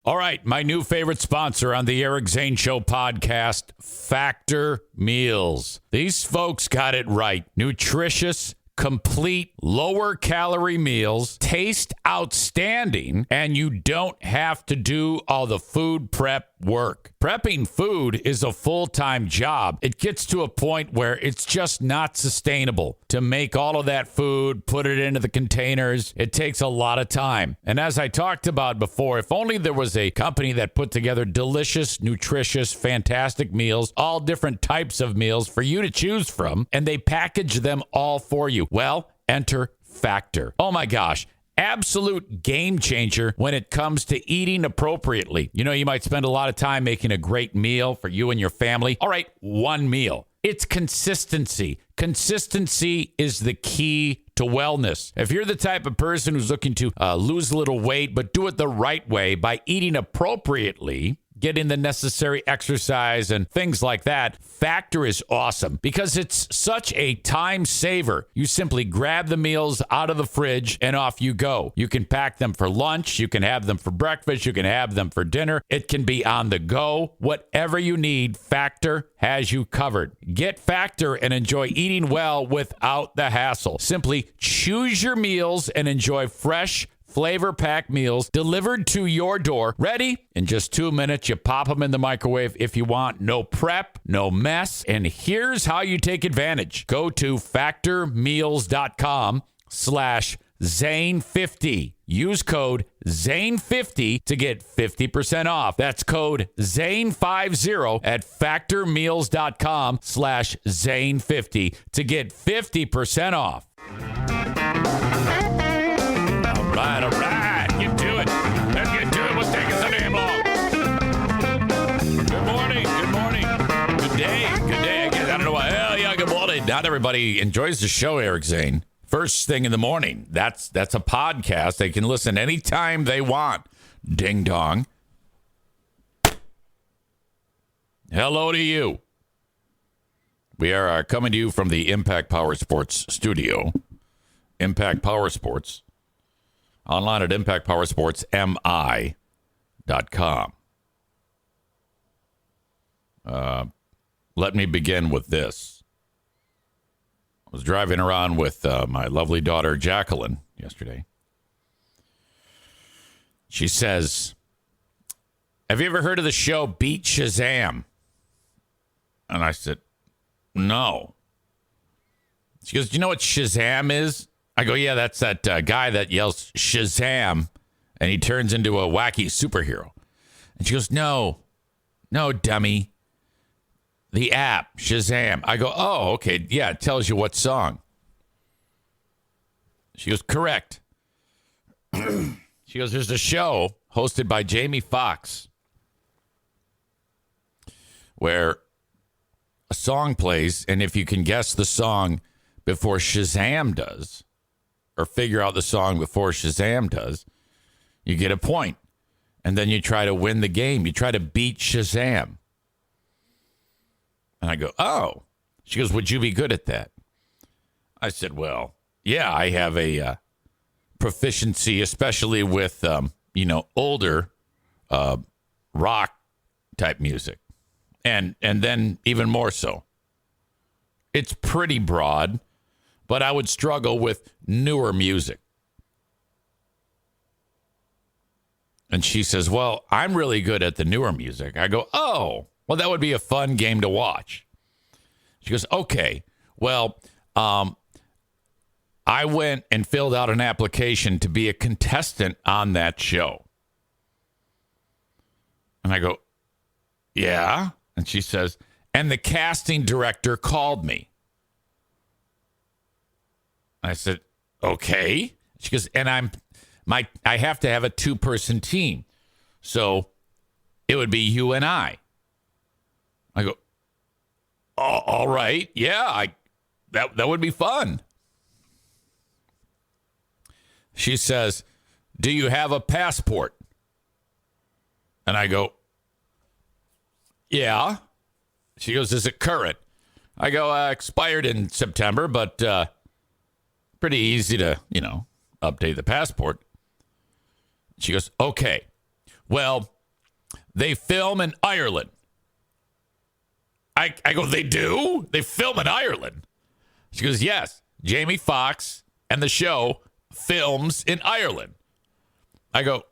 All right, my new favorite sponsor on the Eric Zane Show podcast, Factor Meals. These folks got it right. Nutritious, complete, lower-calorie meals, taste outstanding, and you don't have to do all the food prep work. Prepping food is a full-time job. It gets to a point where it's just not sustainable to make all of that food, put it into the containers. It takes a lot of time. And as I talked about before, if only there was a company that put together delicious, nutritious, fantastic meals, all different types of meals for you to choose from, and they package them all for you. Well, enter Factor. Oh my gosh. Absolute game changer when it comes to eating appropriately. You know, you might spend a lot of time making a great meal for you and your family. All right, one meal. It's consistency. Consistency is the key to wellness. If you're the type of person who's looking to lose a little weight, but do it the right way by eating appropriately, getting the necessary exercise and things like that, Factor is awesome because it's such a time saver. You simply grab the meals out of the fridge and off you go. You can pack them for lunch. You can have them for breakfast. You can have them for dinner. It can be on the go. Whatever you need, Factor has you covered. Get Factor and enjoy eating well without the hassle. Simply choose your meals and enjoy fresh, flavor-packed meals delivered to your door, ready in just 2 minutes. You pop them in the microwave if you want. No prep, no mess. And here's how you take advantage. Go to factormeals.com/Zane50. Use code Zane50 to get 50% off. That's code Zane50 at factormeals.com/Zane50 to get 50% off. All right. Get to it. Let's get to it. What's taking so damn long? Good morning. Good day. I guess I don't know why. Hell yeah, good morning. Not everybody enjoys the show, Eric Zane. First thing in the morning. That's a podcast. They can listen anytime they want. Ding dong. Hello to you. We are coming to you from the Impact Power Sports studio. Impact Power Sports. Online at impactpowersportsmi.com. Let me begin with this. I was driving around with my lovely daughter, Jacqueline, yesterday. She says, have you ever heard of the show Beat Shazam? And I said, no. She goes, do you know what Shazam is? I go, yeah, that's that guy that yells Shazam, and he turns into a wacky superhero. And she goes, no, dummy. The app, Shazam. I go, oh, okay, yeah, it tells you what song. She goes, correct. She goes, there's a show hosted by Jamie Foxx where a song plays, and if you can guess the song before Shazam does, or figure out the song before Shazam does, you get a point. And then you try to win the game. You try to beat Shazam. And I go, oh. She goes, would you be good at that? I said, well, yeah, I have a proficiency, especially with, older rock type music. And then even more so. It's pretty broad, but I would struggle with newer music. And she says, well, I'm really good at the newer music. I go, oh, well, that would be a fun game to watch. She goes, okay, well, I went and filled out an application to be a contestant on that show. And I go, yeah. And she says, and the casting director called me. I said, okay. She goes, and I have to have a 2-person team. So it would be you and I. I go, oh, all right. Yeah, that would be fun. She says, do you have a passport? And I go, yeah. She goes, is it current? I go, expired in September, but pretty easy to, update the passport. She goes, okay, Well, they film in Ireland. I go, they do? They film in Ireland? She goes, yes. Jamie Foxx and the show films in Ireland. I go,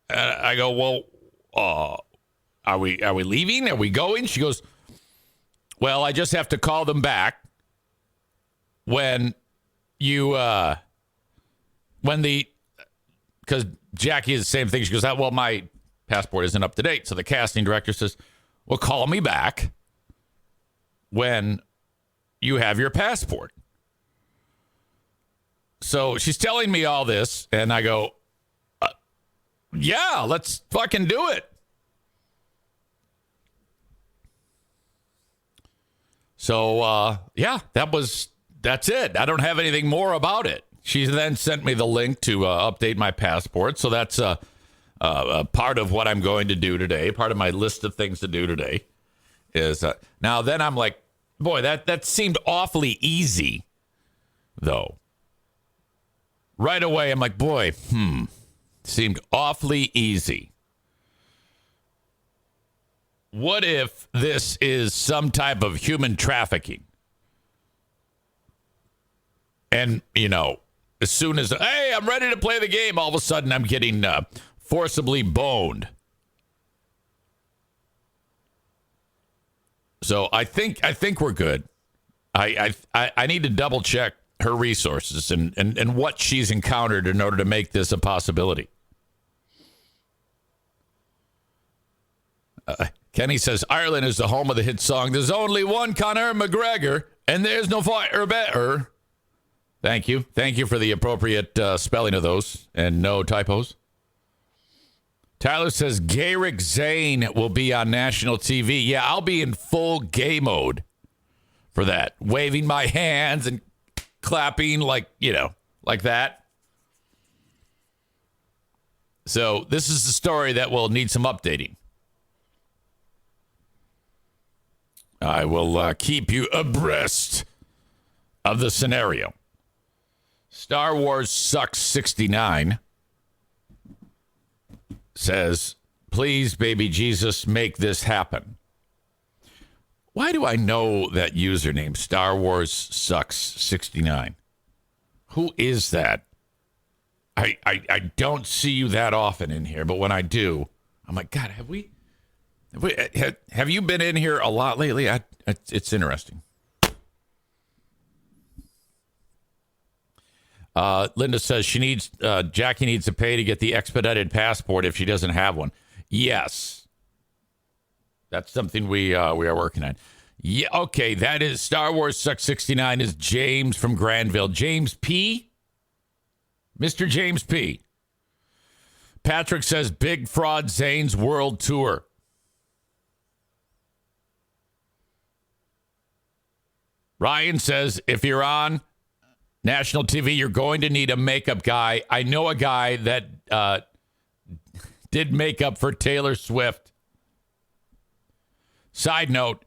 well, are we leaving? Are we going? She goes, well, I just have to call them back when because Jackie is the same thing. She goes, well, my passport isn't up to date. So the casting director says, well, call me back when you have your passport. So she's telling me all this, and I go, yeah, let's fucking do it. So, that's it. I don't have anything more about it. She then sent me the link to update my passport. So that's a part of what I'm going to do today. Part of my list of things to do today is now then I'm like, boy, that seemed awfully easy, though. Right away, I'm like, boy, seemed awfully easy. What if this is some type of human trafficking? And, as soon as, hey, I'm ready to play the game, all of a sudden I'm getting forcibly boned. So I think we're good. I need to double check her resources and what she's encountered in order to make this a possibility. Kenny says Ireland is the home of the hit song "There's Only One Conor McGregor and There's No Fighter Better." Thank you for the appropriate spelling of those and no typos. Tyler says Garrick Zane will be on national TV. Yeah, I'll be in full gay mode for that, waving my hands and clapping like that. So this is the story that will need some updating. I will keep you abreast of the scenario. Star Wars Sucks 69 says, please, baby Jesus, make this happen. Why do I know that username, Star Wars Sucks 69? Who is that? I don't see you that often in here, but when I do, I'm like, God, have you been in here a lot lately? It's interesting. Linda says Jackie needs to pay to get the expedited passport if she doesn't have one. Yes. That's something we are working on. Yeah, okay, that is Star Wars Sucks 69 is James from Granville. James P. Mr. James P. Patrick says Big Fraud Zane's World Tour. Ryan says if you're on national TV, you're going to need a makeup guy. I know a guy that did makeup for Taylor Swift. Side note,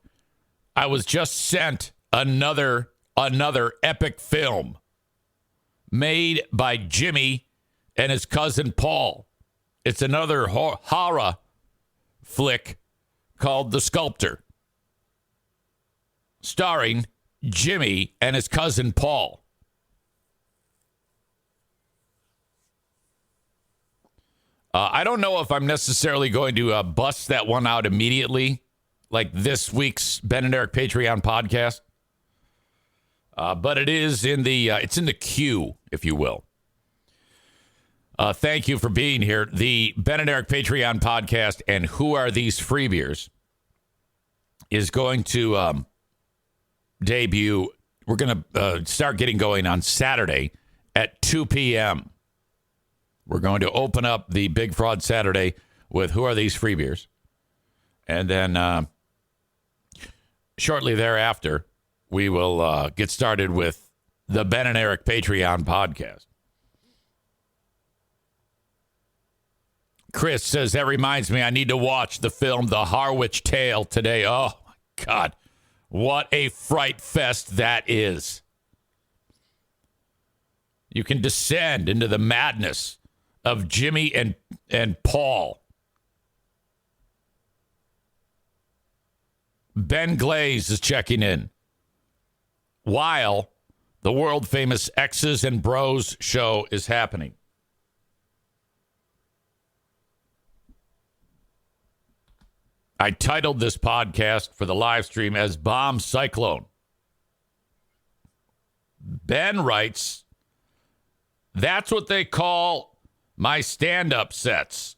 I was just sent another epic film made by Jimmy and his cousin Paul. It's another horror flick called The Sculptor, starring Jimmy and his cousin Paul. I don't know if I'm necessarily going to bust that one out immediately, like this week's Ben and Eric Patreon podcast. But it is in the it's in the queue, if you will. Thank you for being here. The Ben and Eric Patreon podcast and Who Are These Free Beers is going to debut. We're going to start getting going on Saturday at 2 p.m. We're going to open up the Big Fraud Saturday with Who Are These Free Beers? And then shortly thereafter, we will get started with the Ben and Eric Patreon podcast. Chris says, that reminds me, I need to watch the film The Harwich Tale today. Oh, my God. What a fright fest that is. You can descend into the madness of Jimmy and Paul Ben Glaze is checking in while the world famous X's and Bros show is happening. I titled this podcast for the live stream as Bomb Cyclone. Ben writes, that's what they call my stand-up sets.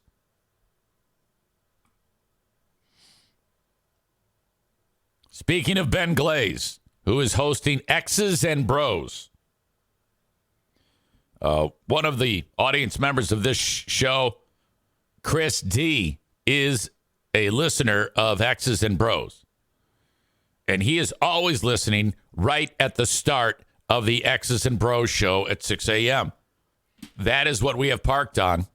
Speaking of Ben Glaze, who is hosting X's and Bros, one of the audience members of this show, Chris D, is a listener of X's and Bros. And he is always listening right at the start of the X's and Bros show at 6 a.m. That is what we have parked on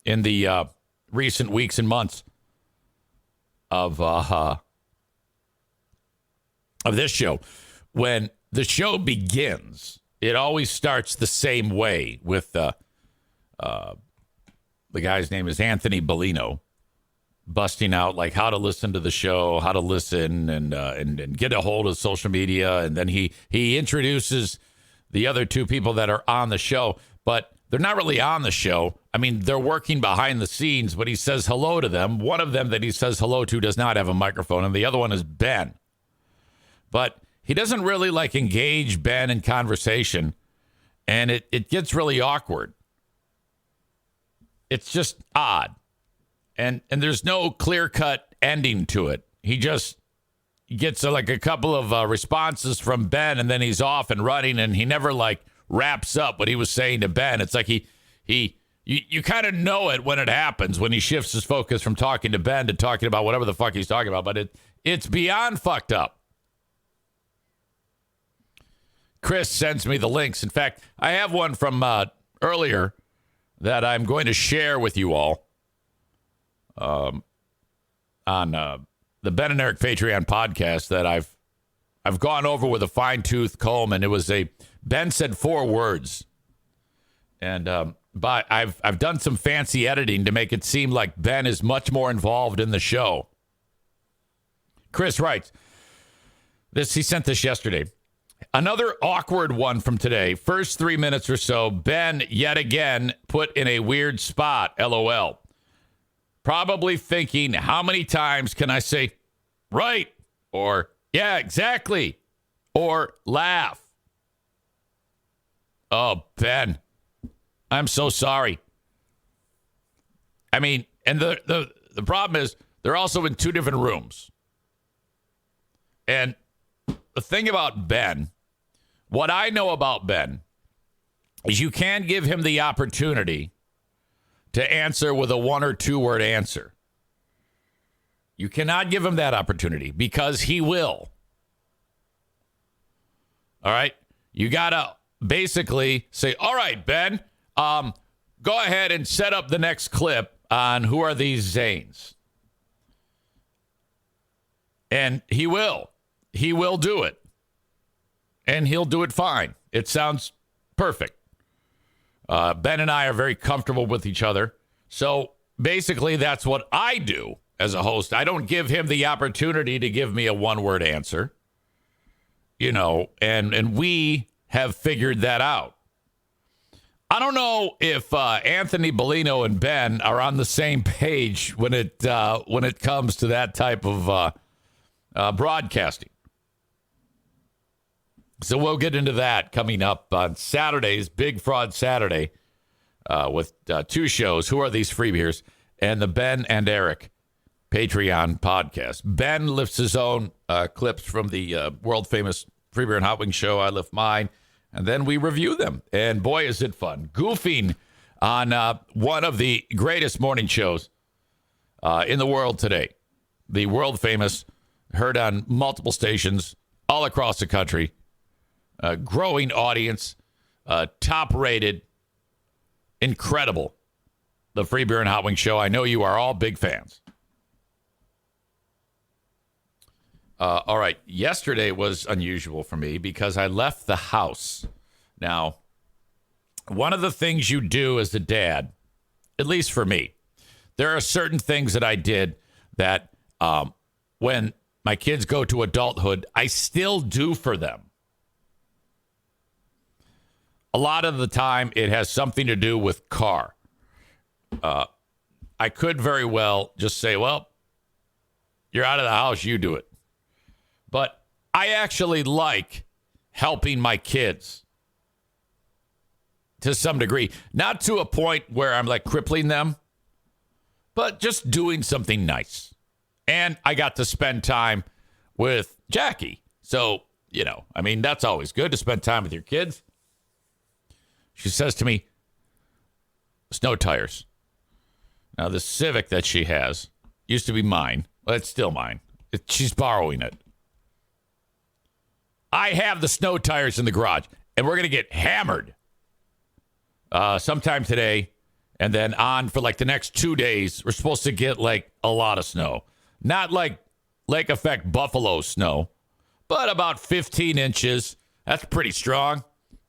in the recent weeks and months of this show. When the show begins, it always starts the same way with the guy's name is Anthony Bellino, busting out like how to listen to the show, how to listen and get a hold of social media. And then he introduces the other two people that are on the show, but they're not really on the show. I mean, they're working behind the scenes, but he says hello to them. One of them that he says hello to does not have a microphone, and the other one is Ben. But he doesn't really like engage Ben in conversation, and it gets really awkward. It's just odd. And there's no clear-cut ending to it. He just gets like a couple of responses from Ben, and then he's off and running, and he never like wraps up what he was saying to Ben. It's like you kind of know it when it happens, when he shifts his focus from talking to Ben to talking about whatever the fuck he's talking about. But it's beyond fucked up. Chris sends me the links. In fact, I have one from earlier that I'm going to share with you all. On the Ben and Eric Patreon podcast that I've gone over with a fine-tooth comb, and it was Ben said 4 words, and but I've done some fancy editing to make it seem like Ben is much more involved in the show. Chris writes this. He sent this yesterday. Another awkward one from today. First 3 minutes or so, Ben yet again put in a weird spot. LOL. Probably thinking, how many times can I say, right, or yeah, exactly, or laugh? Oh, Ben, I'm so sorry. I mean, and the problem is they're also in 2 different rooms. And the thing about Ben, what I know about Ben, is you can give him the opportunity to answer with a 1 or 2 word answer. You cannot give him that opportunity because he will. All right? You got to basically say, all right, Ben, go ahead and set up the next clip on who are these Zanes. And he will. He will do it. And he'll do it fine. It sounds perfect. Ben and I are very comfortable with each other. So basically, that's what I do as a host. I don't give him the opportunity to give me a 1-word answer. You know, and we have figured that out. I don't know if Anthony Bellino and Ben are on the same page when it comes to that type of broadcasting. So we'll get into that coming up on Saturday's Big Fraud Saturday with 2 shows. Who are these free beers? And the Ben and Eric Patreon podcast. Ben lifts his own clips from the world famous Free Beer and Hot Wing show. I lift mine, and then we review them. And boy, is it fun. Goofing on one of the greatest morning shows in the world today. The world famous, heard on multiple stations all across the country. Growing audience, top rated, incredible. The Free Beer and Hot Wing show. I know you are all big fans. All right. Yesterday was unusual for me because I left the house. Now, one of the things you do as a dad, at least for me, there are certain things that I did that when my kids go to adulthood, I still do for them. A lot of the time, it has something to do with car. I could very well just say, well, you're out of the house, you do it. But I actually like helping my kids to some degree. Not to a point where I'm like crippling them, but just doing something nice. And I got to spend time with Jackie. So, that's always good to spend time with your kids. She says to me, snow tires. Now, the Civic that she has used to be mine. Well, it's still mine. She's borrowing it. I have the snow tires in the garage, and we're going to get hammered sometime today. And then on for like the next 2 days, we're supposed to get like a lot of snow. Not like lake effect Buffalo snow, but about 15 inches. That's pretty strong.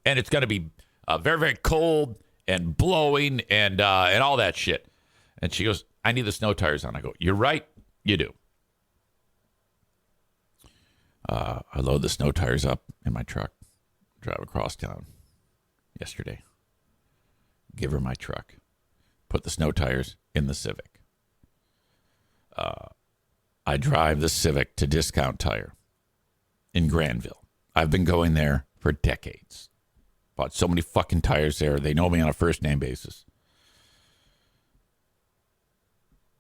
And it's going to be very, very cold and blowing and all that shit. And she goes, I need the snow tires on. I go, you're right. You do. I load the snow tires up in my truck, drive across town yesterday, give her my truck, put the snow tires in the Civic. I drive the Civic to Discount Tire in Granville. I've been going there for decades. Bought so many fucking tires there. They know me on a first name basis.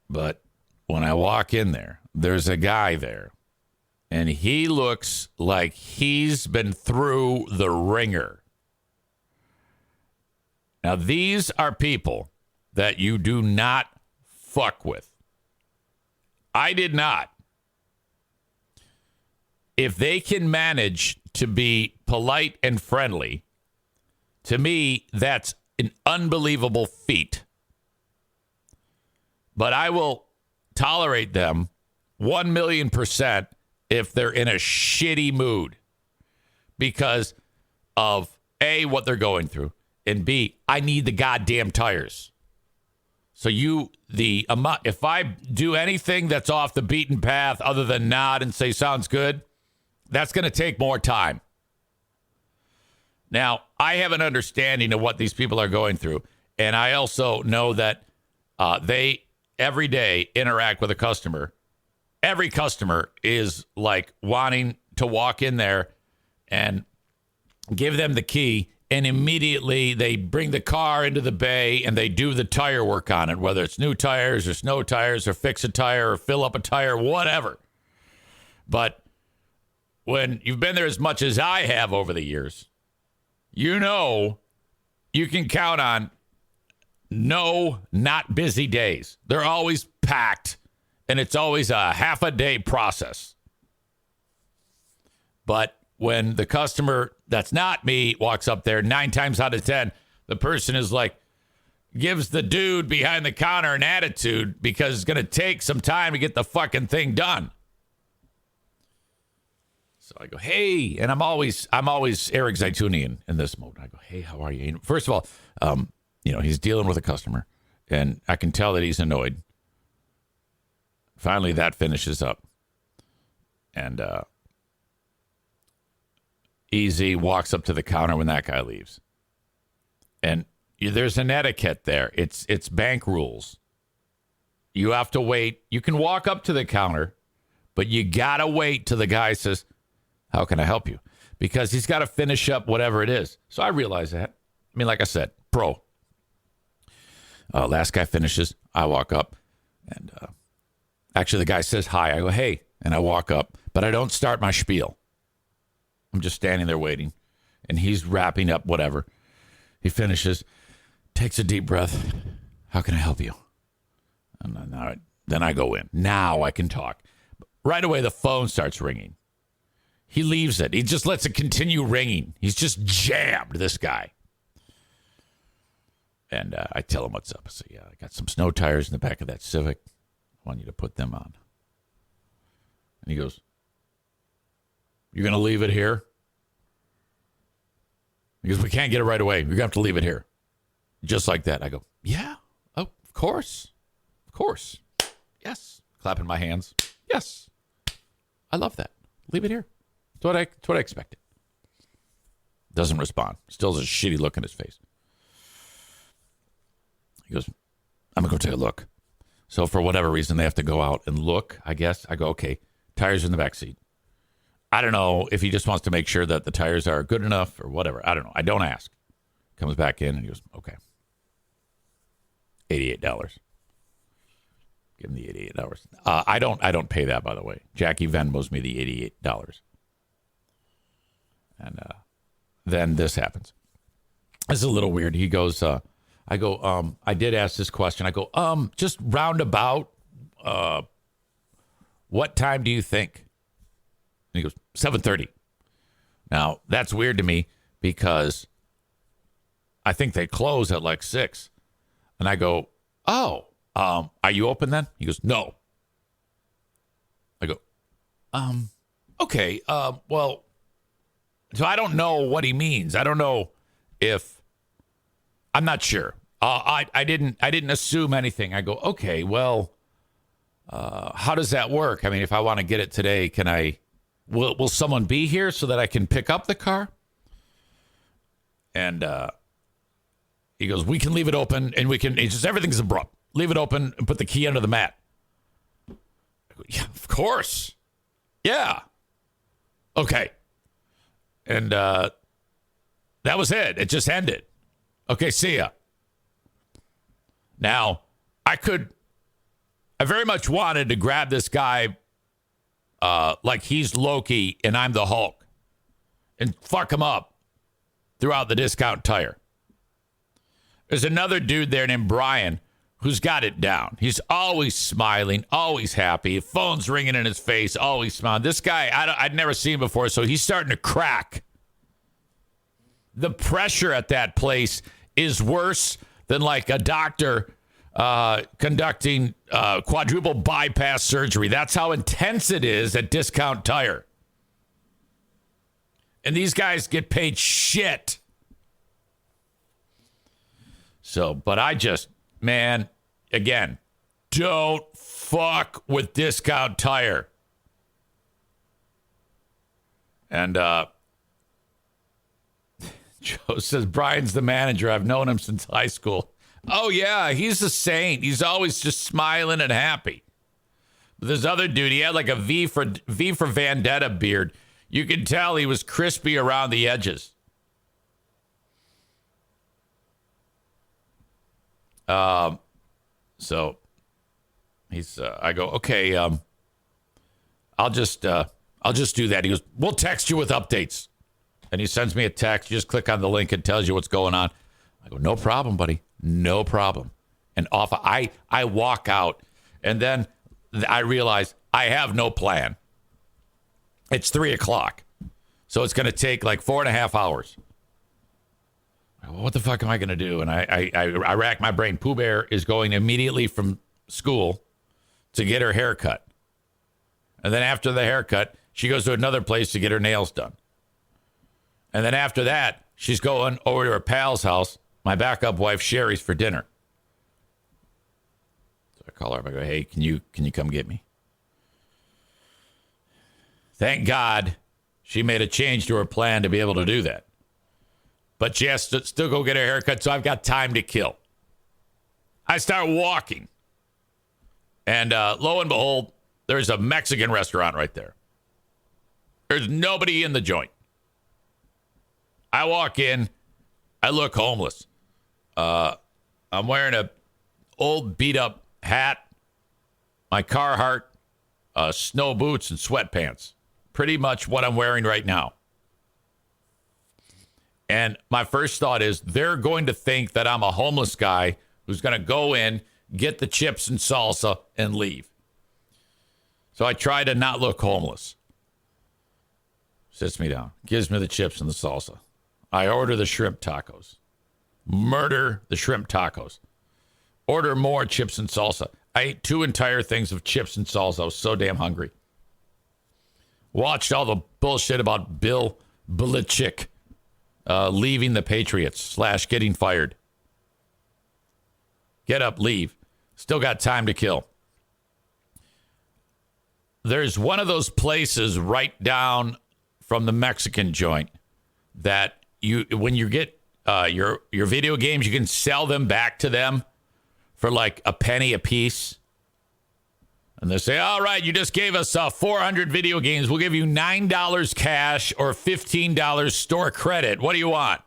But when I walk in there, there's a guy there, and he looks like he's been through the ringer. Now, these are people that you do not fuck with. I did not. If they can manage to be polite and friendly, to me, that's an unbelievable feat. But I will tolerate them 1,000,000% if they're in a shitty mood because of A, what they're going through, and B, I need the goddamn tires. So if I do anything that's off the beaten path other than nod and say sounds good, that's going to take more time. Now, I have an understanding of what these people are going through, and I also know that they every day interact with a customer. Every customer is like wanting to walk in there and give them the key, and immediately they bring the car into the bay and they do the tire work on it, whether it's new tires or snow tires or fix a tire or fill up a tire, whatever. But when you've been there as much as I have over the years, you can count on no not busy days. They're always packed, and it's always a half a day process. But when the customer that's not me walks up there, 9 times out of 10, the person is like, gives the dude behind the counter an attitude because it's going to take some time to get the fucking thing done. So I go, hey, and I'm always Eric Zaitunian in this mode. I go, hey, how are you? First of all, he's dealing with a customer, and I can tell that he's annoyed. Finally, that finishes up, and EZ walks up to the counter when that guy leaves, and there's an etiquette there. It's bank rules. You have to wait. You can walk up to the counter, but you gotta wait till the guy says, how can I help you? Because he's got to finish up whatever it is. So I realize that. I mean, like I said, pro. Last guy finishes. I walk up. And actually, the guy says hi. I go, hey. And I walk up. But I don't start my spiel. I'm just standing there waiting. And he's wrapping up whatever. He finishes. Takes a deep breath. How can I help you? And then I go in. Now I can talk. Right away, the phone starts ringing. He leaves it. He just lets it continue ringing. He's just jammed, this guy. And I tell him what's up. I say, yeah, I got some snow tires in the back of that Civic. I want you to put them on. And he goes, you're going to leave it here? He goes, we can't get it right away. You're going to have to leave it here. Just like that. I go, yeah, oh, of course. Of course. Yes. Clapping my hands. Yes. I love that. Leave it here. It's what I expected. Doesn't respond. Still has a shitty look in his face. He goes, I'm going to go take a look. So for whatever reason, they have to go out and look, I guess. I go, okay, tires in the back seat. I don't know if he just wants to make sure that the tires are good enough or whatever. I don't know. I don't ask. Comes back in and he goes, okay. $88. Give him the $88. I don't pay that, by the way. Jackie Venmos me the $88. And then this happens. It's a little weird. He goes, I go, I did ask this question. I go, just roundabout, what time do you think? And he goes, 7:30. Now, that's weird to me because I think they close at like 6. And I go, oh, are you open then? He goes, no. I go, okay, well, so I don't know what he means. I don't know if, I'm not sure. I didn't assume anything. I go, okay, well, how does that work? I mean, if I want to get it today, will someone be here so that I can pick up the car? And he goes, we can leave it open and it's just, everything's abrupt. Leave it open and put the key under the mat. I go, yeah, of course. Yeah. Okay. And that was it. It just ended. Okay, see ya. Now, I very much wanted to grab this guy like he's Loki and I'm the Hulk and fuck him up throughout the discount tire. There's another dude there named Brian who's got it down. He's always smiling, always happy. Phone's ringing in his face, always smiling. This guy, I'd never seen him before, so he's starting to crack. The pressure at that place is worse than like a doctor conducting quadruple bypass surgery. That's how intense it is at Discount Tire. And these guys get paid shit. So, but I just, man, again, don't fuck with Discount Tire. And Joe says, Brian's the manager. I've known him since high school. Oh, yeah, he's a saint. He's always just smiling and happy. But this other dude, he had like a V for Vendetta beard. You could tell he was crispy around the edges. So he's, I go, okay, I'll just do that. He goes, we'll text you with updates. And he sends me a text. You just click on the link and tells you what's going on. I go, no problem, buddy. No problem. And off I walk out. And then I realize I have no plan. It's 3:00. So it's going to take like 4.5 hours. What the fuck am I going to do? And I rack my brain. Pooh Bear is going immediately from school to get her haircut. And then after the haircut, she goes to another place to get her nails done. And then after that, she's going over to her pal's house, my backup wife, Sherry's, for dinner. So I call her up. I go, hey, can you come get me? Thank God she made a change to her plan to be able to do that. But she has to still go get her haircut, so I've got time to kill. I start walking. And lo and behold, there's a Mexican restaurant right there. There's nobody in the joint. I walk in. I look homeless. I'm wearing a old beat-up hat, my Carhartt snow boots, and sweatpants. Pretty much what I'm wearing right now. And my first thought is they're going to think that I'm a homeless guy who's going to go in, get the chips and salsa, and leave. So I try to not look homeless. Sits me down, gives me the chips and the salsa. I order the shrimp tacos. Murder the shrimp tacos. Order more chips and salsa. I ate 2 entire things of chips and salsa. I was so damn hungry. Watched all the bullshit about Bill Belichick leaving the Patriots / getting fired. Get up, leave. Still got time to kill. there's one of those places right down from the Mexican joint that when you get your video games, you can sell them back to them for like a penny a piece. And they say, all right, you just gave us 400 video games. We'll give you $9 cash or $15 store credit. What do you want?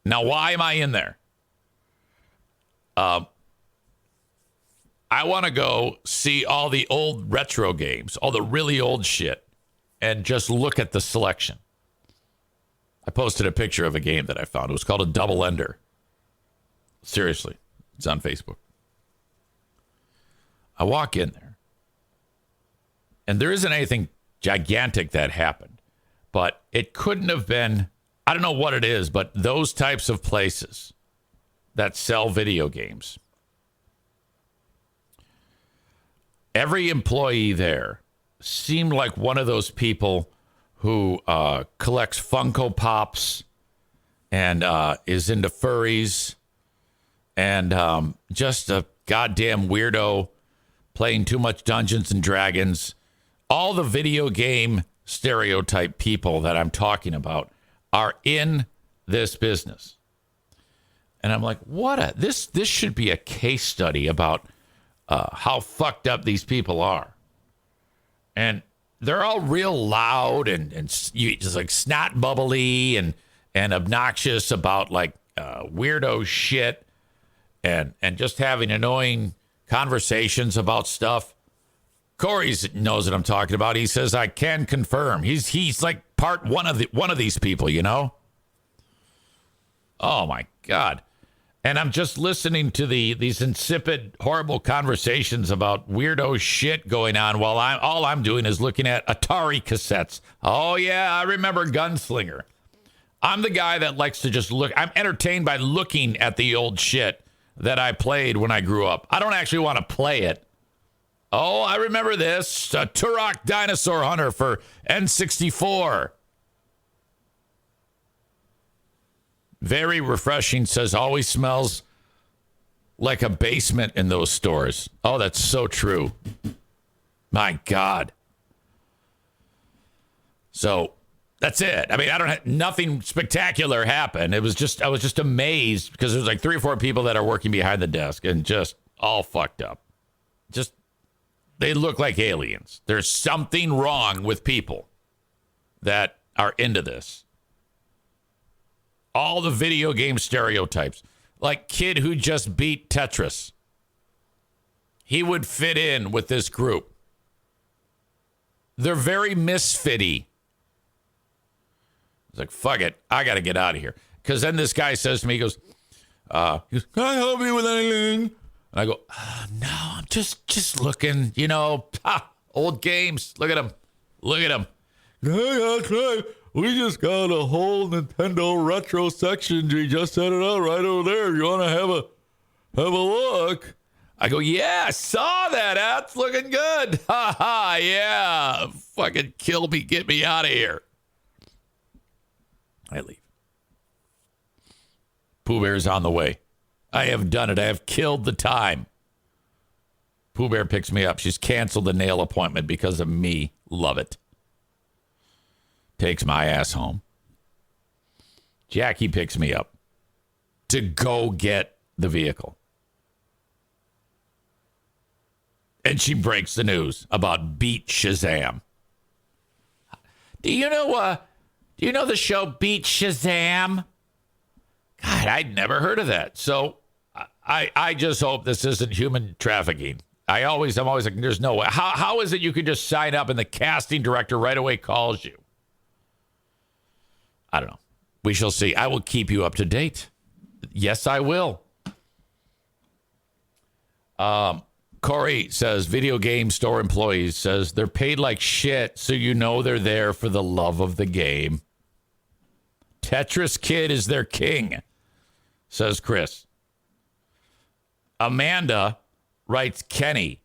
Now, why am I in there? I want to go see all the old retro games, all the really old shit, and just look at the selection. I posted a picture of a game that I found. It was called a Double Ender. Seriously, it's on Facebook. I walk in there, and there isn't anything gigantic that happened, but it couldn't have been, I don't know what it is, but those types of places that sell video games. Every employee there seemed like one of those people who collects Funko Pops and is into furries and just a goddamn weirdo playing too much Dungeons and Dragons. All the video game stereotype people that I'm talking about are in this business. And I'm like, this should be a case study about how fucked up these people are. And they're all real loud and just like snot bubbly and obnoxious about like weirdo shit and just having annoying conversations about stuff. Corey knows what I'm talking about. He says, I can confirm. He's like part one of these people, you know? Oh my God. And I'm just listening to these insipid, horrible conversations about weirdo shit going on while all I'm doing is looking at Atari cassettes. Oh yeah, I remember Gunslinger. I'm the guy that likes to just look. I'm entertained by looking at the old shit that I played when I grew up. I don't actually want to play it. Oh, I remember this. Turok Dinosaur Hunter for N64. Very refreshing, says always smells like a basement in those stores. Oh, that's so true. My God. So that's it. I mean, nothing spectacular happened. I was just amazed because there's like 3 or 4 people that are working behind the desk and just all fucked up. Just, they look like aliens. There's something wrong with people that are into this. All the video game stereotypes. Like kid who just beat Tetris. He would fit in with this group. They're very misfitty. It's like, fuck it. I got to get out of here. Because then this guy says to me, he goes, can I help you with anything? And I go, no, I'm just looking, old games. Look at them. Look at them. Yeah, that's right. We just got a whole Nintendo retro section. We just set it out right over there. You want to have a look? I go, yeah, I saw that. That's looking good. Ha ha, yeah. Fucking kill me. Get me out of here. I leave. Pooh Bear's on the way. I have done it. I have killed the time. Pooh Bear picks me up. She's canceled the nail appointment because of me. Love it. Takes my ass home. Jackie picks me up to go get the vehicle. And she breaks the news about Beat Shazam. Do you know the show Beat Shazam? God, I'd never heard of that. So I just hope this isn't human trafficking. I'm always like, there's no way. How is it you could just sign up and the casting director right away calls you? I don't know. We shall see. I will keep you up to date. Yes, I will. Corey says, video game store employees says they're paid like shit, so you know they're there for the love of the game. Tetris Kid is their king, says Chris. Amanda writes, Kenny.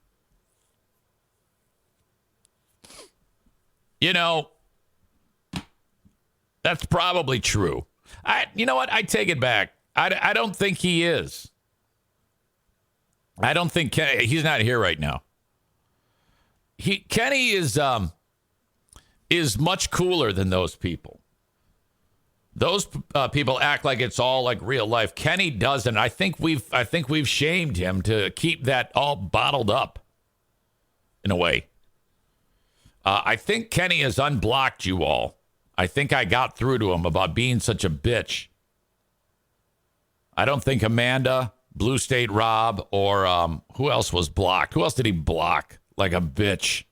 That's probably true. You know what? I take it back. I don't think he is. I don't think he's not here right now. Kenny is much cooler than those people. Those people act like it's all like real life. Kenny doesn't. I think we've shamed him to keep that all bottled up in a way. I think Kenny has unblocked you all. I think I got through to him about being such a bitch. I don't think Amanda, Blue State Rob, or who else was blocked? Who else did he block like a bitch?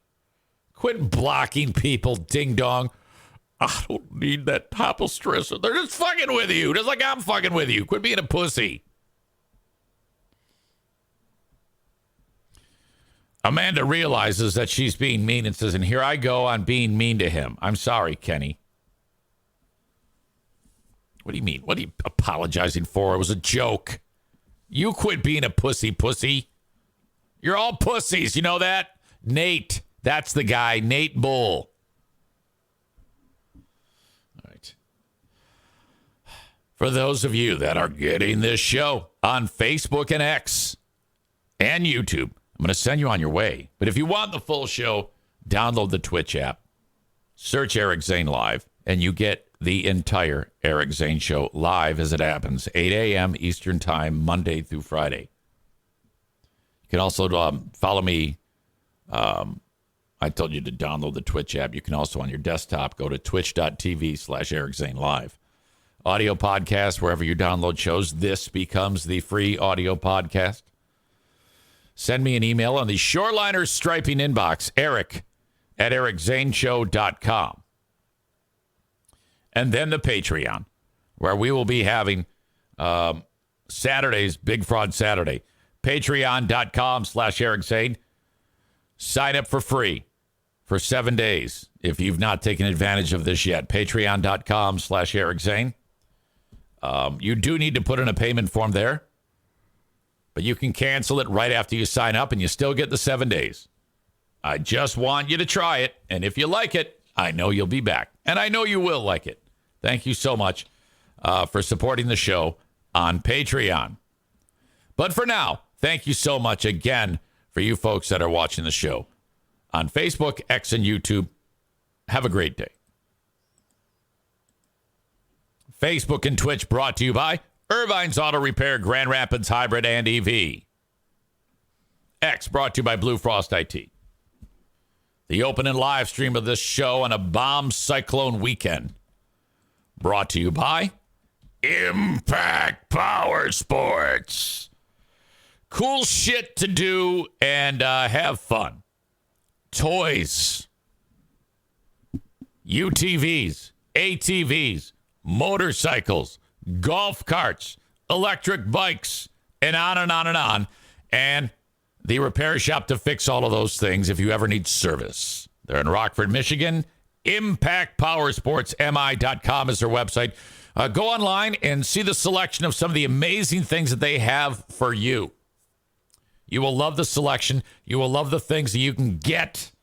Quit blocking people, ding dong. I don't need that topple stressor. They're just fucking with you, just like I'm fucking with you. Quit being a pussy. Amanda realizes that she's being mean and says, and here I go on being mean to him. I'm sorry, Kenny. What do you mean? What are you apologizing for? It was a joke. You quit being a pussy. You're all pussies. You know that? Nate. That's the guy. Nate Bull. All right. For those of you that are getting this show on Facebook and X and YouTube, I'm going to send you on your way. But if you want the full show, download the Twitch app, search Eric Zane Live, and you get the entire Eric Zane Show live as it happens, 8 a.m. Eastern Time, Monday through Friday. You can also follow me. I told you to download the Twitch app. You can also, on your desktop, go to twitch.tv/Eric Zane Live. Audio podcast, wherever you download shows, this becomes the free audio podcast. Send me an email on the Shoreliner Striping inbox, eric@ericzaneshow.com. And then the Patreon, where we will be having Saturday's Big Fraud Saturday. Patreon.com/Eric Zane. Sign up for free for 7 days if you've not taken advantage of this yet. Patreon.com/Eric Zane. You do need to put in a payment form there, but you can cancel it right after you sign up and you still get the 7 days. I just want you to try it. And if you like it, I know you'll be back. And I know you will like it. Thank you so much for supporting the show on Patreon. But for now, thank you so much again for you folks that are watching the show on Facebook, X, and YouTube. Have a great day. Facebook and Twitch brought to you by Irvine's Auto Repair, Grand Rapids Hybrid and EV. X brought to you by Blue Frost IT. The open and live stream of this show on a bomb cyclone weekend brought to you by Impact Power Sports. Cool shit to do and have fun. Toys, UTVs, ATVs, motorcycles, golf carts, electric bikes, and on and on and on. And the repair shop to fix all of those things if you ever need service. They're in Rockford, Michigan. ImpactPowersportsMI.com is their website. Go online and see the selection of some of the amazing things that they have for you. You will love the selection. You will love the things that you can get.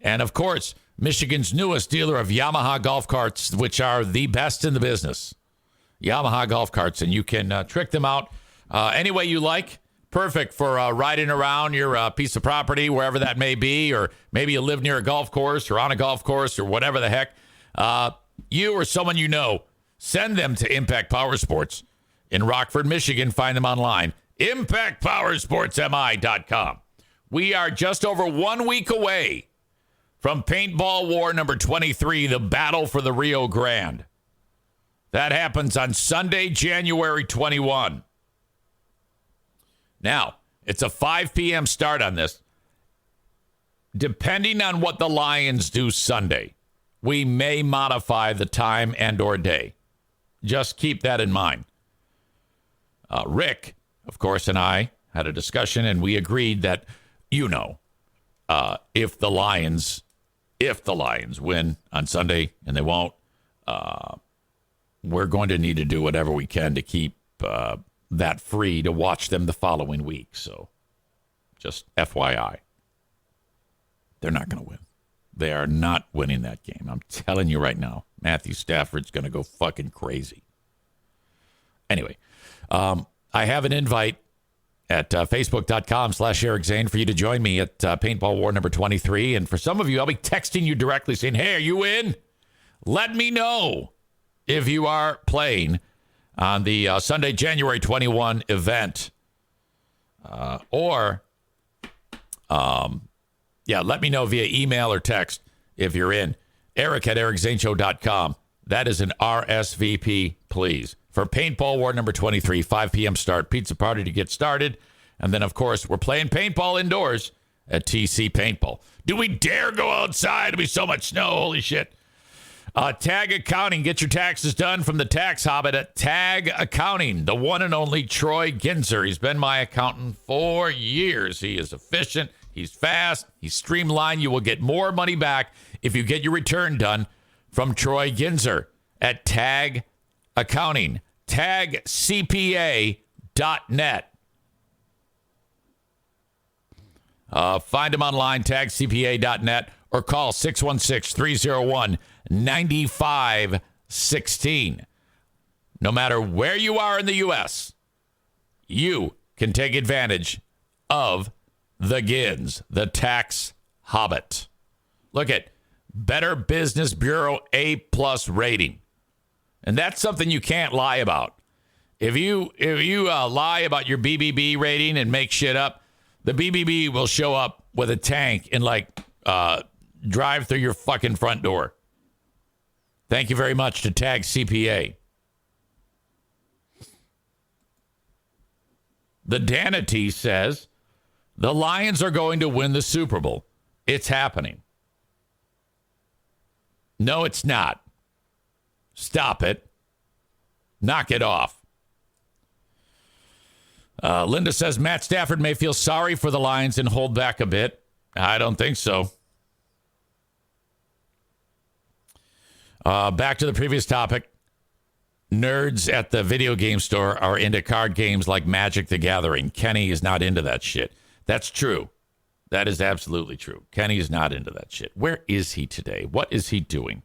And, of course, Michigan's newest dealer of Yamaha golf carts, which are the best in the business. Yamaha golf carts, and you can trick them out any way you like. Perfect for riding around your piece of property, wherever that may be, or maybe you live near a golf course or on a golf course or whatever the heck. You or someone you know, send them to Impact Power Sports in Rockford, Michigan. Find them online. ImpactPowersportsMI.com. We are just over 1 week away from Paintball War number 23, the Battle for the Rio Grande. That happens on Sunday, January 21. Now, it's a 5 p.m. start on this. Depending on what the Lions do Sunday, we may modify the time and or day. Just keep that in mind. Rick, of course, and I had a discussion, and we agreed that, if the Lions win on Sunday, and they won't, we're going to need to do whatever we can to keep that free to watch them the following week. So just FYI, they're not going to win. They are not winning that game. I'm telling you right now, Matthew Stafford's going to go fucking crazy. Anyway, I have an invite at facebook.com/Eric Zane for you to join me at Paintball War number 23. And for some of you, I'll be texting you directly saying, hey, are you in? Let me know if you are playing on the Sunday, January 21 event. Let me know via email or text if you're in. Eric@ericzaneshow.com. That is an RSVP, please. For Paintball War number 23, 5 p.m. start, pizza party to get started. And then, of course, we're playing paintball indoors at TC Paintball. Do we dare go outside? It'll be so much snow. Holy shit. Tag Accounting. Get your taxes done from the tax hobbit at Tag Accounting. The one and only Troy Ginzer. He's been my accountant for years. He is efficient. He's fast. He's streamlined. You will get more money back if you get your return done from Troy Ginzer at Tag Accounting. TagCPA.net. Find him online, tagcpa.net, or call 616-301-9516. No matter where you are in the U.S., you can take advantage of the GINS, the tax hobbit. Look at Better Business Bureau A+ rating. And that's something you can't lie about. If you lie about your BBB rating and make shit up, the BBB will show up with a tank and drive through your fucking front door. Thank you very much to Tag CPA. The Danity says the Lions are going to win the Super Bowl. It's happening. No, it's not. Stop it. Knock it off. Linda says Matt Stafford may feel sorry for the Lions and hold back a bit. I don't think so. Back to the previous topic. Nerds at the video game store are into card games like Magic the Gathering. Kenny is not into that shit. That's true. That is absolutely true. Kenny is not into that shit. Where is he today? What is he doing?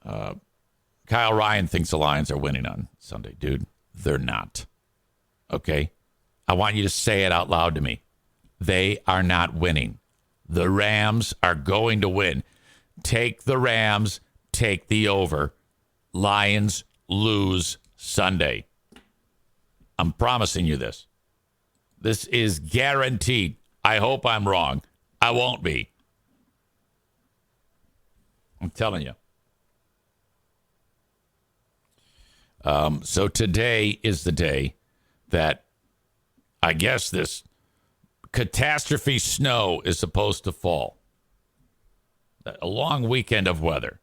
Kyle Ryan thinks the Lions are winning on Sunday. Dude, they're not. Okay? I want you to say it out loud to me. They are not winning. The Rams are going to win. Take the Rams. Take the over. Lions lose Sunday. I'm promising you this. This is guaranteed. I hope I'm wrong. I won't be. I'm telling you. So today is the day that I guess this catastrophe snow is supposed to fall. A long weekend of weather.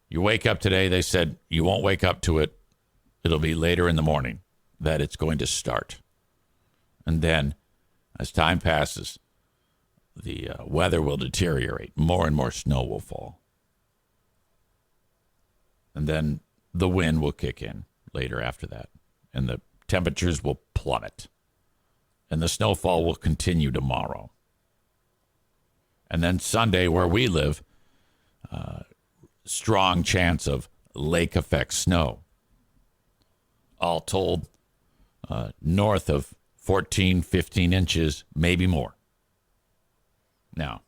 You wake up today, they said you won't wake up to it. It'll be later in the morning that it's going to start. And then as time passes, the weather will deteriorate. More and more snow will fall. And then the wind will kick in later after that. And the temperatures will plummet. And the snowfall will continue tomorrow. And then Sunday, where we live, strong chance of lake effect snow. All told, north of 14, 15 inches, maybe more. Now,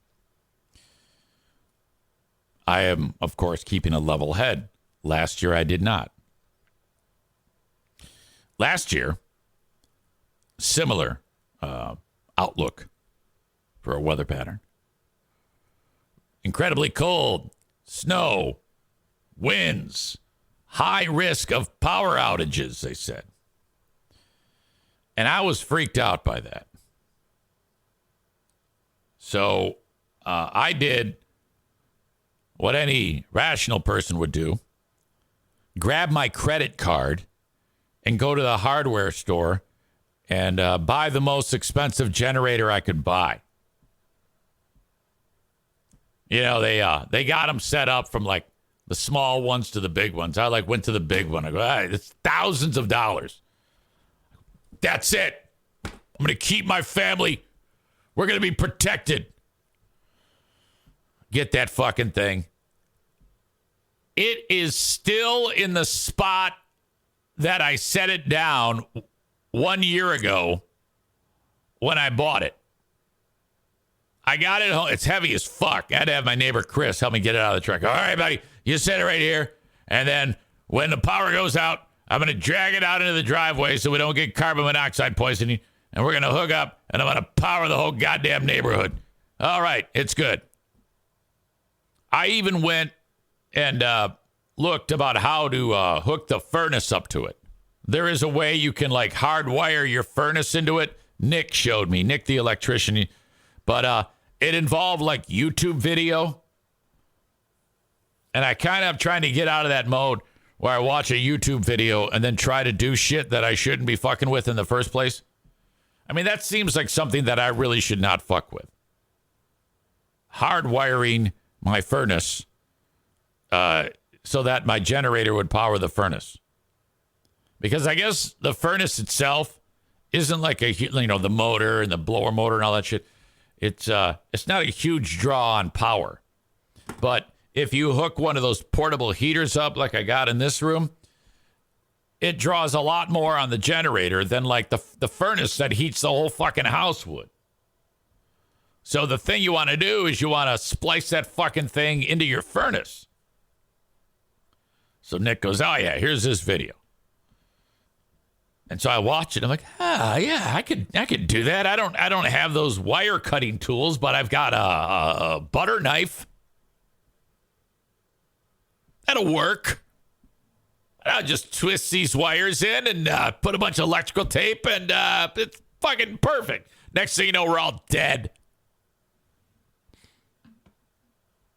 I am, of course, keeping a level head. Last year, I did not. Last year, similar outlook for a weather pattern. Incredibly cold, snow, winds, high risk of power outages, they said. And I was freaked out by that. So I did what any rational person would do. Grab my credit card and go to the hardware store and buy the most expensive generator I could buy. You know, they got them set up from like the small ones to the big ones. I went to the big one. I go, it's thousands of dollars. That's it. I'm going to keep my family. We're going to be protected. Get that fucking thing. It is still in the spot that I set it down 1 year ago when I bought it. I got it home. It's heavy as fuck. I had to have my neighbor Chris help me get it out of the truck. All right, buddy, you set it right here. And then when the power goes out, I'm going to drag it out into the driveway so we don't get carbon monoxide poisoning. And we're going to hook up, and I'm going to power the whole goddamn neighborhood. All right, it's good. I even went and looked about how to hook the furnace up to it. There is a way you can, like, hardwire your furnace into it. Nick showed me. Nick, the electrician. But it involved, like, YouTube video. And I kind of trying to get out of that mode where I watch a YouTube video and then try to do shit that I shouldn't be fucking with in the first place. I mean, that seems like something that I really should not fuck with. Hardwiring my furnace so that my generator would power the furnace. Because I guess the furnace itself isn't like the motor and the blower motor and all that shit. It's not a huge draw on power. But if you hook one of those portable heaters up like I got in this room, it draws a lot more on the generator than like the furnace that heats the whole fucking house would. So the thing you want to do is you want to splice that fucking thing into your furnace. So Nick goes, oh yeah, here's this video. And so I watch it. I'm like, yeah, I could do that. I don't have those wire cutting tools, but I've got a butter knife. That'll work. I'll just twist these wires in and put a bunch of electrical tape, and it's fucking perfect. Next thing you know, we're all dead.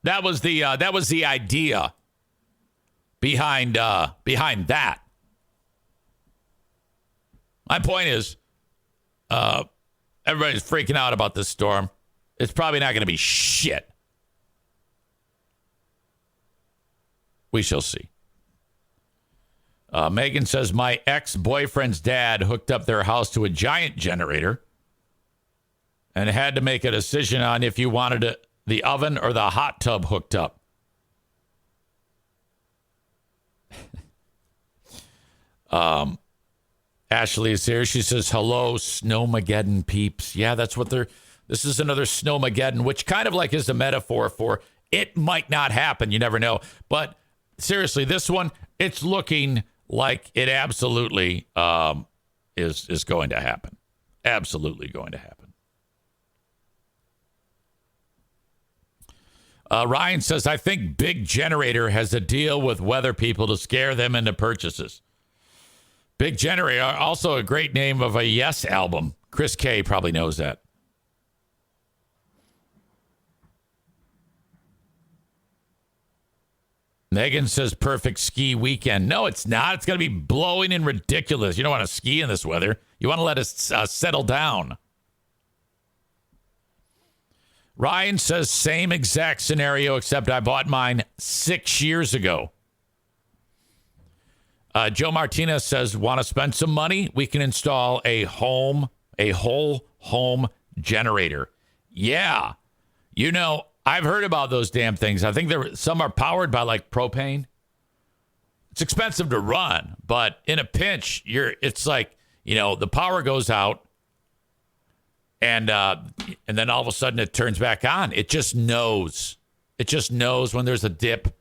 That was the idea behind that. My point is, everybody's freaking out about this storm. It's probably not going to be shit. We shall see. Megan says, my ex-boyfriend's dad hooked up their house to a giant generator and had to make a decision on if you wanted the oven or the hot tub hooked up. Ashley is here. She says, hello, Snowmageddon peeps. Yeah, that's what this is another Snowmageddon, which kind of like is a metaphor for it might not happen. You never know. But seriously, this one, it's looking like it absolutely is going to happen. Absolutely going to happen. Ryan says, I think Big Generator has a deal with weather people to scare them into purchases. Big Generator, also a great name of a Yes album. Chris K probably knows that. Megan says perfect ski weekend. No, it's not. It's going to be blowing and ridiculous. You don't want to ski in this weather. You want to let it settle down. Ryan says same exact scenario, except I bought mine 6 years ago. Joe Martinez says, want to spend some money? We can install a whole home generator. Yeah. You know, I've heard about those damn things. I think some are powered by like propane. It's expensive to run, but in a pinch, it's like, the power goes out and then all of a sudden it turns back on. It just knows. It just knows when there's a dip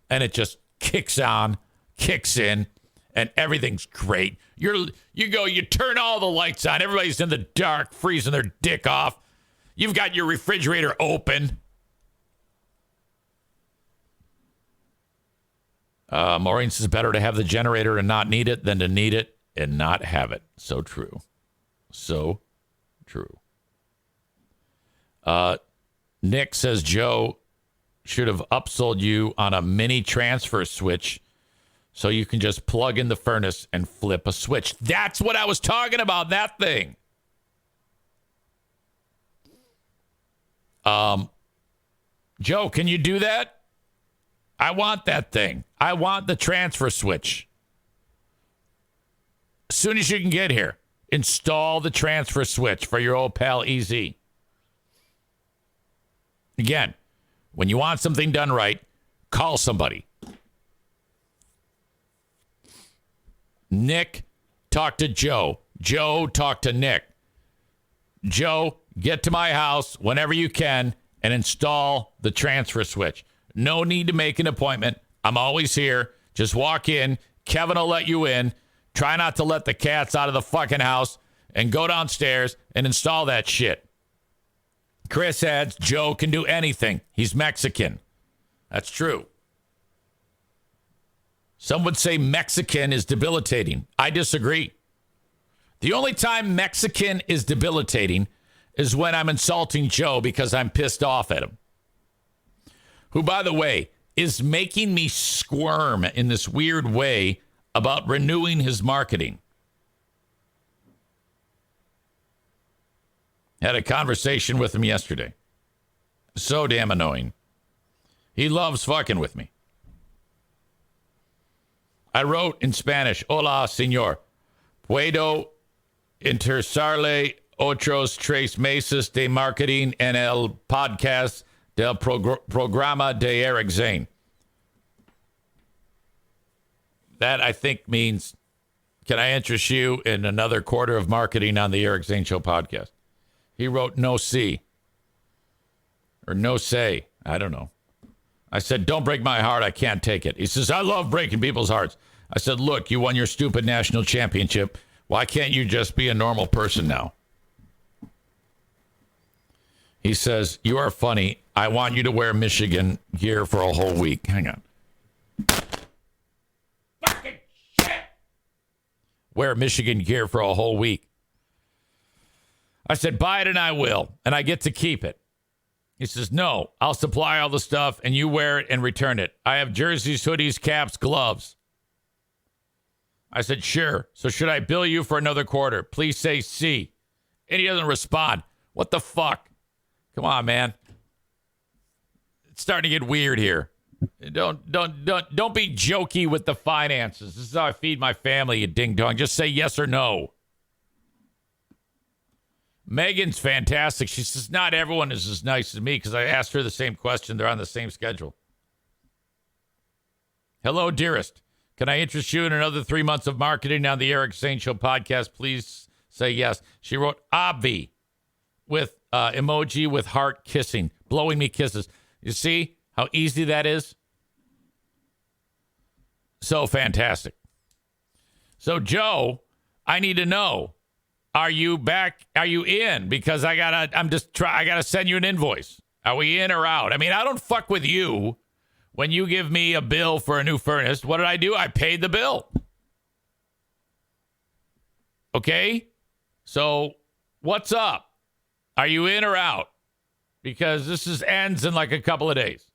and it just kicks in. And everything's great. You turn all the lights on. Everybody's in the dark, freezing their dick off. You've got your refrigerator open. Maureen says better to have the generator and not need it than to need it and not have it. So true. So true. Nick says Joe should have upsold you on a mini transfer switch so you can just plug in the furnace and flip a switch. That's what I was talking about, that thing. Joe, can you do that? I want that thing. I want the transfer switch. As soon as you can get here, install the transfer switch for your old pal EZ. Again, when you want something done right, call somebody. Nick talked to Joe. Joe talked to Nick. Joe, get to my house whenever you can and install the transfer switch. No need to make an appointment. I'm always here. Just walk in. Kevin will let you in. Try not to let the cats out of the fucking house and go downstairs and install that shit. Chris adds, Joe can do anything. He's Mexican. That's true. Some would say Mexican is debilitating. I disagree. The only time Mexican is debilitating is when I'm insulting Joe because I'm pissed off at him. Who, by the way, is making me squirm in this weird way about renewing his marketing. Had a conversation with him yesterday. So damn annoying. He loves fucking with me. I wrote in Spanish, Hola, señor. Puedo interesarle otros 3 meses de marketing en el podcast del programa de Eric Zane. That, I think, means, can I interest you in another quarter of marketing on the Eric Zane Show podcast? He wrote no see. Or no say. I don't know. I said, don't break my heart. I can't take it. He says, I love breaking people's hearts. I said, look, you won your stupid national championship. Why can't you just be a normal person now? He says, you are funny. I want you to wear Michigan gear for a whole week. Hang on. Fucking shit. Wear Michigan gear for a whole week. I said, buy it and I will. And I get to keep it. He says, no, I'll supply all the stuff and you wear it and return it. I have jerseys, hoodies, caps, gloves. I said, sure. So should I bill you for another quarter? Please say C. And he doesn't respond. What the fuck? Come on, man. It's starting to get weird here. Don't be jokey with the finances. This is how I feed my family, you ding dong. Just say yes or no. Megan's fantastic. She says, not everyone is as nice as me because I asked her the same question. They're on the same schedule. Hello, dearest. Can I interest you in another 3 months of marketing on the Eric Zane Show podcast? Please say yes. She wrote obvi with emoji with heart kissing, blowing me kisses. You see how easy that is? So fantastic. So, Joe, I need to know. Are you back? Are you in? Because I gotta send you an invoice. Are we in or out? I mean, I don't fuck with you when you give me a bill for a new furnace. What did I do? I paid the bill. Okay? So what's up? Are you in or out? Because this ends in like a couple of days.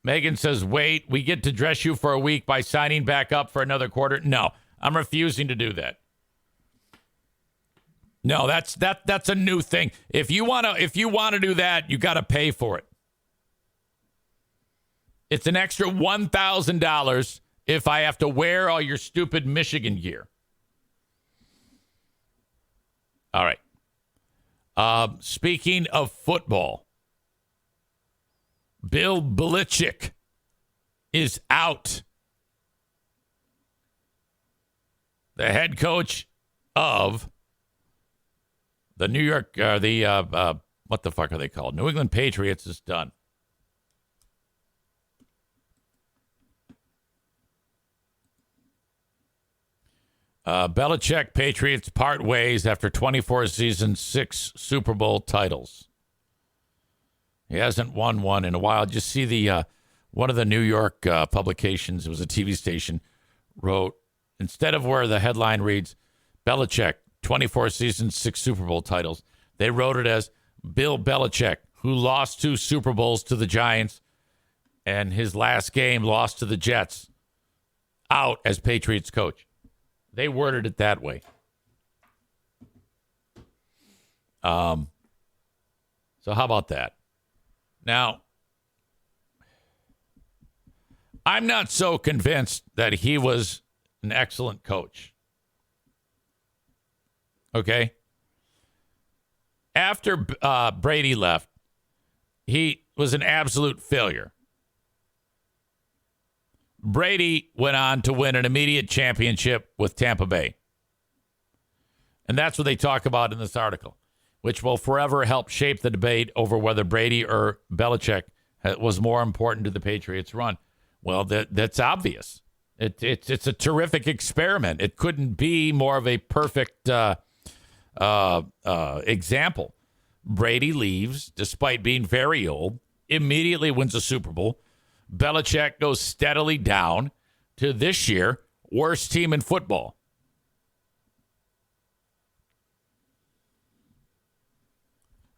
Megan says, wait, we get to dress you for a week by signing back up for another quarter. No. I'm refusing to do that. No, that's a new thing. If you want to do that, you got to pay for it. It's an extra $1,000 if I have to wear all your stupid Michigan gear. All right. Speaking of football, Bill Belichick is out. The head coach of the New York, what the fuck are they called? New England Patriots is done. Belichick Patriots part ways after 24 seasons, 6 Super Bowl titles. He hasn't won one in a while. Just see the one of the New York publications, it was a TV station, wrote, instead of where the headline reads, Belichick, 24 seasons, 6 Super Bowl titles, they wrote it as Bill Belichick, who lost 2 Super Bowls to the Giants and his last game lost to the Jets, out as Patriots coach. They worded it that way. So how about that? Now, I'm not so convinced that he was an excellent coach. Okay? After Brady left, he was an absolute failure. Brady went on to win an immediate championship with Tampa Bay. And that's what they talk about in this article, which will forever help shape the debate over whether Brady or Belichick was more important to the Patriots' run. Well, that's obvious. It's a terrific experiment. It couldn't be more of a perfect example. Brady leaves, despite being very old, immediately wins a Super Bowl. Belichick goes steadily down to this year, worst team in football.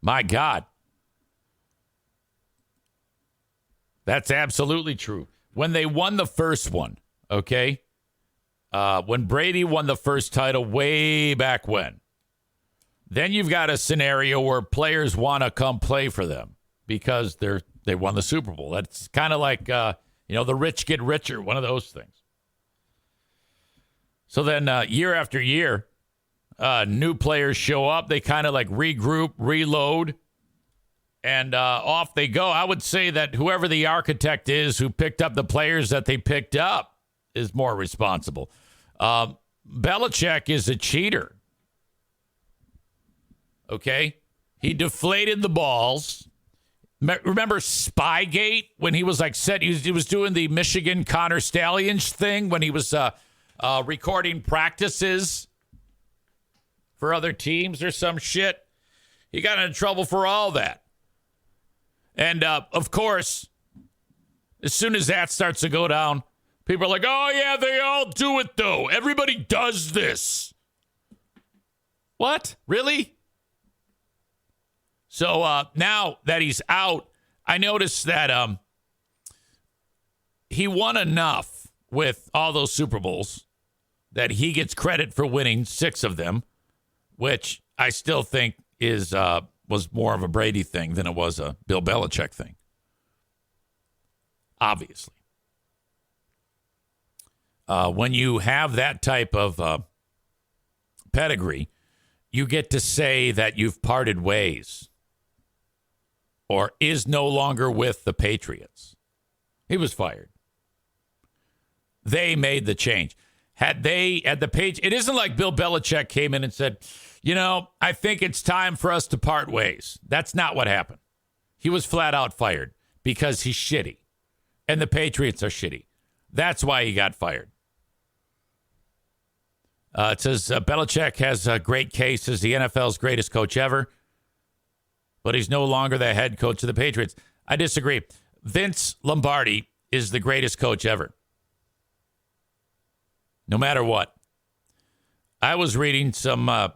My God. That's absolutely true. When they won the first one, okay? When Brady won the first title way back when, then you've got a scenario where players want to come play for them because they won the Super Bowl. That's kind of like, the rich get richer, one of those things. So then year after year, new players show up. They kind of like regroup, reload, and off they go. I would say that whoever the architect is who picked up the players that they picked up is more responsible. Belichick is a cheater. Okay? He deflated the balls. Remember Spygate when he was like he was doing the Michigan Connor Stallions thing when he was recording practices for other teams or some shit? He got into trouble for all that. And, of course, as soon as that starts to go down, people are like, oh, yeah, they all do it, though. Everybody does this. What? Really? So now that he's out, I noticed that he won enough with all those Super Bowls that he gets credit for winning 6 of them, which I still think was more of a Brady thing than it was a Bill Belichick thing. Obviously. When you have that type of pedigree, you get to say that you've parted ways or is no longer with the Patriots. He was fired. They made the change. Had the page, it isn't like Bill Belichick came in and said, I think it's time for us to part ways. That's not what happened. He was flat out fired because he's shitty. And the Patriots are shitty. That's why he got fired. It says Belichick has a great case as the NFL's greatest coach ever, but he's no longer the head coach of the Patriots. I disagree. Vince Lombardi is the greatest coach ever. No matter what. I was reading some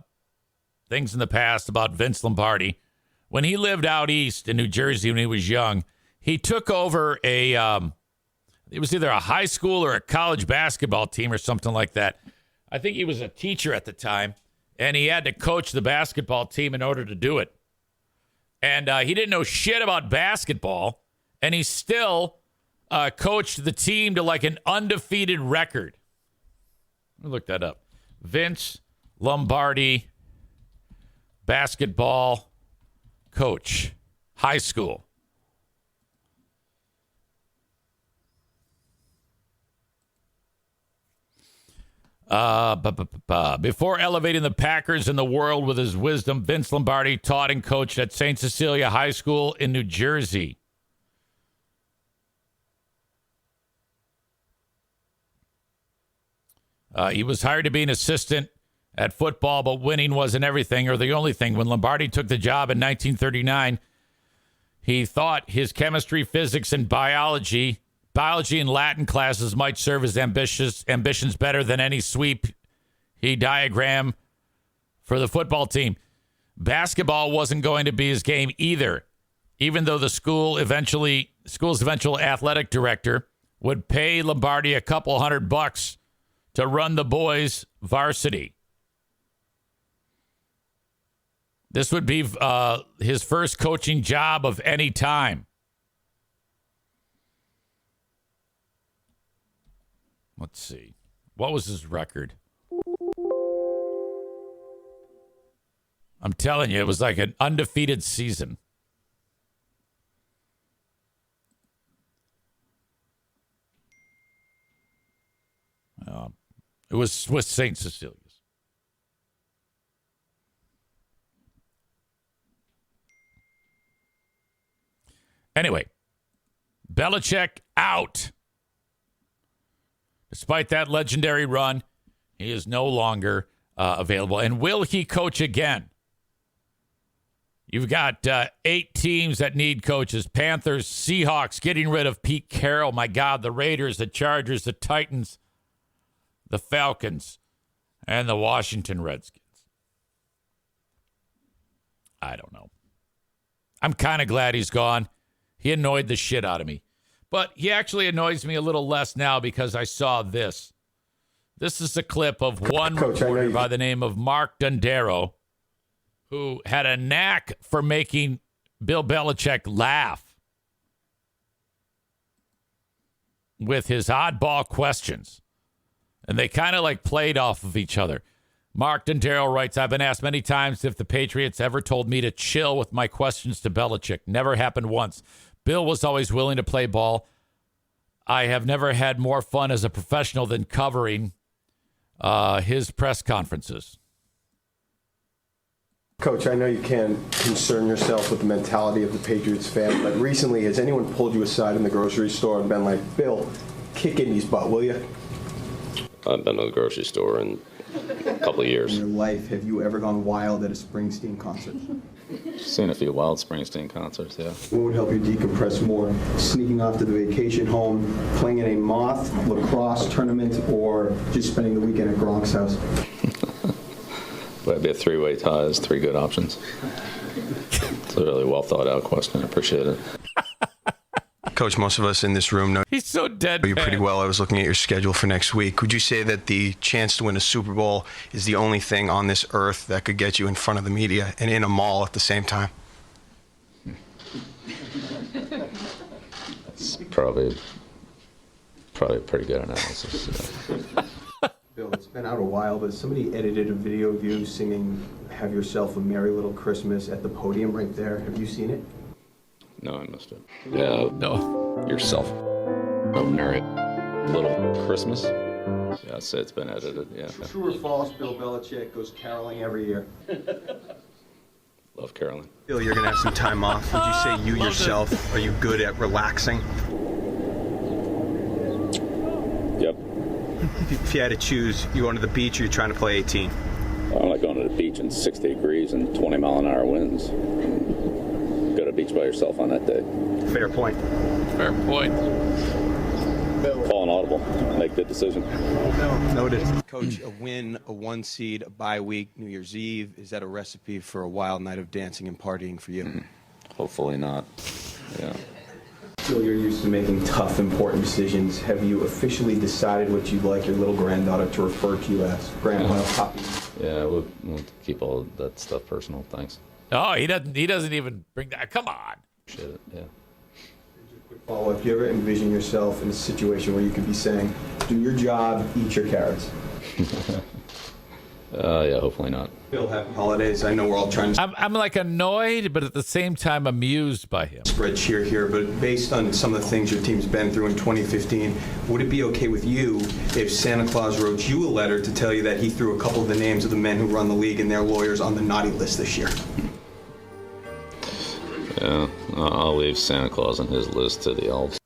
things in the past about Vince Lombardi. When he lived out east in New Jersey when he was young, he took over it was either a high school or a college basketball team or something like that. I think he was a teacher at the time, and he had to coach the basketball team in order to do it. And he didn't know shit about basketball, and he still coached the team to like an undefeated record. Let me look that up. Vince Lombardi, basketball coach, high school. Before elevating the Packers in the world with his wisdom, Vince Lombardi taught and coached at St. Cecilia High School in New Jersey. He was hired to be an assistant at football, but winning wasn't everything or the only thing. When Lombardi took the job in 1939, he thought his chemistry, physics, and biology and Latin classes might serve his ambitions better than any sweep he diagrammed for the football team. Basketball wasn't going to be his game either, even though the school's eventual athletic director would pay Lombardi a couple $100 to run the boys' varsity. This would be his first coaching job of any time. Let's see. What was his record? I'm telling you, it was like an undefeated season. It was with St. Cecilia's. Anyway, Belichick out. Despite that legendary run, he is no longer available. And will he coach again? You've got 8 teams that need coaches. Panthers, Seahawks getting rid of Pete Carroll. My God, the Raiders, the Chargers, the Titans, the Falcons, and the Washington Redskins. I don't know. I'm kind of glad he's gone. He annoyed the shit out of me. But he actually annoys me a little less now because I saw this. This is a clip of one reporter by the name of Mark Dondero, who had a knack for making Bill Belichick laugh with his oddball questions. And they kind of like played off of each other. Mark Dondero writes, I've been asked many times if the Patriots ever told me to chill with my questions to Belichick. Never happened once. Bill was always willing to play ball. I have never had more fun as a professional than covering his press conferences. Coach, I know you can't concern yourself with the mentality of the Patriots fan, but recently, has anyone pulled you aside in the grocery store and been like, Bill, kick Indy's butt, will you? I've been to the grocery store in a couple of years. In your life, have you ever gone wild at a Springsteen concert? Seen a few wild Springsteen concerts, yeah. What would help you decompress more? Sneaking off to the vacation home, playing in a moth lacrosse tournament, or just spending the weekend at Gronk's house? But it'd be a 3-way tie. There's 3 good options. It's a really well thought out question. I appreciate it. Coach, most of us in this room know He's so dead. you pretty well. I was looking at your schedule for next week. Would you say that the chance to win a Super Bowl is the only thing on this earth that could get you in front of the media and in a mall at the same time? It's probably a pretty good analysis. Yeah. Bill, it's been out a while, but somebody edited a video of you singing Have Yourself a Merry Little Christmas at the podium right there. Have you seen it? No, I missed it. Yeah, No. yourself. A merry little Christmas. Yeah, I'd say it's been edited, yeah. True or false, Bill Belichick goes caroling every year. Love Carolyn. Bill, you're going to have some time off. Would you say you yourself, are you good at relaxing? Yep. If you had to choose, you going to the beach or you trying to play 18? I'm not going to the beach in 60 degrees and 20-mile-an-hour winds. Go to the beach by yourself on that day. Fair point. Fair point. Call an audible. Make the decision. Noted. Coach, a win, a 1 seed, a bye week, New Year's Eve. Is that a recipe for a wild night of dancing and partying for you? Hopefully not. Yeah. Bill, you're used to making tough, important decisions. Have you officially decided what you'd like your little granddaughter to refer to you as? Grandpa, Poppy? Yeah, we'll keep all that stuff personal. Thanks. Oh, he doesn't even bring that. Come on. Appreciate it. Yeah. Quick follow-up. Do you ever envision yourself in a situation where you could be saying, do your job, eat your carrots? Yeah, hopefully not. Bill, happy holidays. I know we're all trying to I'm like annoyed, but at the same time amused by him. spread cheer here, but based on some of the things your team's been through in 2015, would it be okay with you if Santa Claus wrote you a letter to tell you that he threw a couple of the names of the men who run the league and their lawyers on the naughty list this year? Yeah, I'll leave Santa Claus on his list to the elves.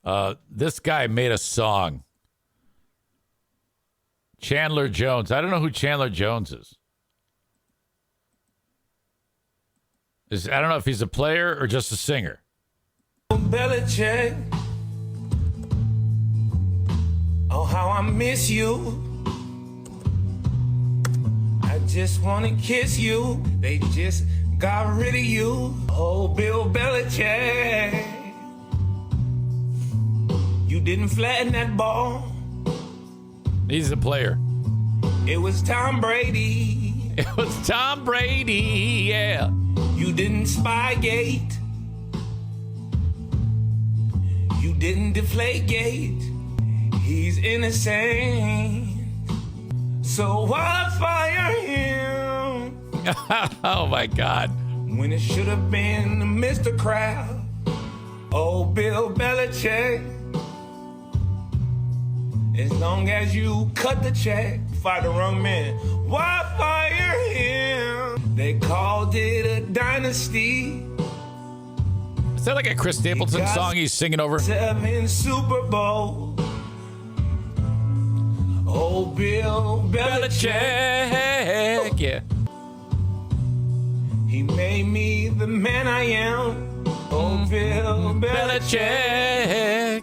Okay. This guy made a song. Chandler Jones. I don't know who Chandler Jones is. I don't know if he's a player or just a singer. Belichick, oh how I miss you. I just wanna kiss you. They just got rid of you. Oh Bill Belichick, you didn't flatten that ball. He's a player. It was Tom Brady. It was Tom Brady, yeah. You didn't Spygate. You didn't Deflategate. He's innocent. So why fire him? Oh, my God. When it should have been Mr. Crab. Oh, Bill Belichick. As long as you cut the check, fire the wrong man. Why fire him? They called it a dynasty. Is that like a Chris Stapleton song he's singing over? 7 Super Bowl. Oh, Bill Belichick. Yeah. He made me the man I am. Oh, Bill Belichick.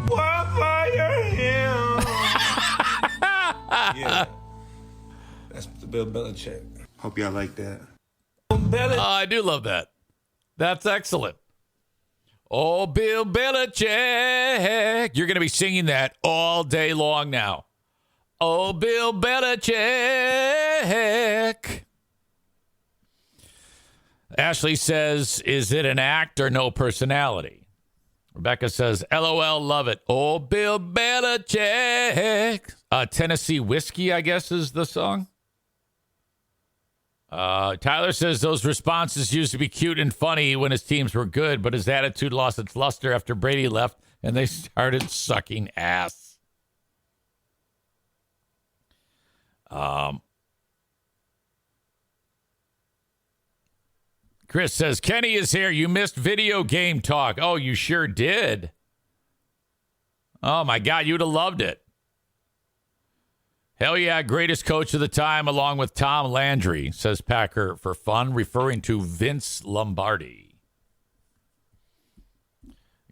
Why fire him? Yeah. That's the Bill Belichick. Hope y'all like that. I do love that. That's excellent. Oh, Bill Belichick. You're going to be singing that all day long now. Oh, Bill Belichick. Ashley says, is it an act or no personality? Rebecca says, LOL, love it. Oh, Bill Belichick. Tennessee Whiskey, I guess, is the song. Tyler says those responses used to be cute and funny when his teams were good, but his attitude lost its luster after Brady left and they started sucking ass. Chris says, Kenny is here. You missed video game talk. Oh, you sure did. Oh, my God. You'd have loved it. Hell yeah, greatest coach of the time, along with Tom Landry, says Packer for fun, referring to Vince Lombardi.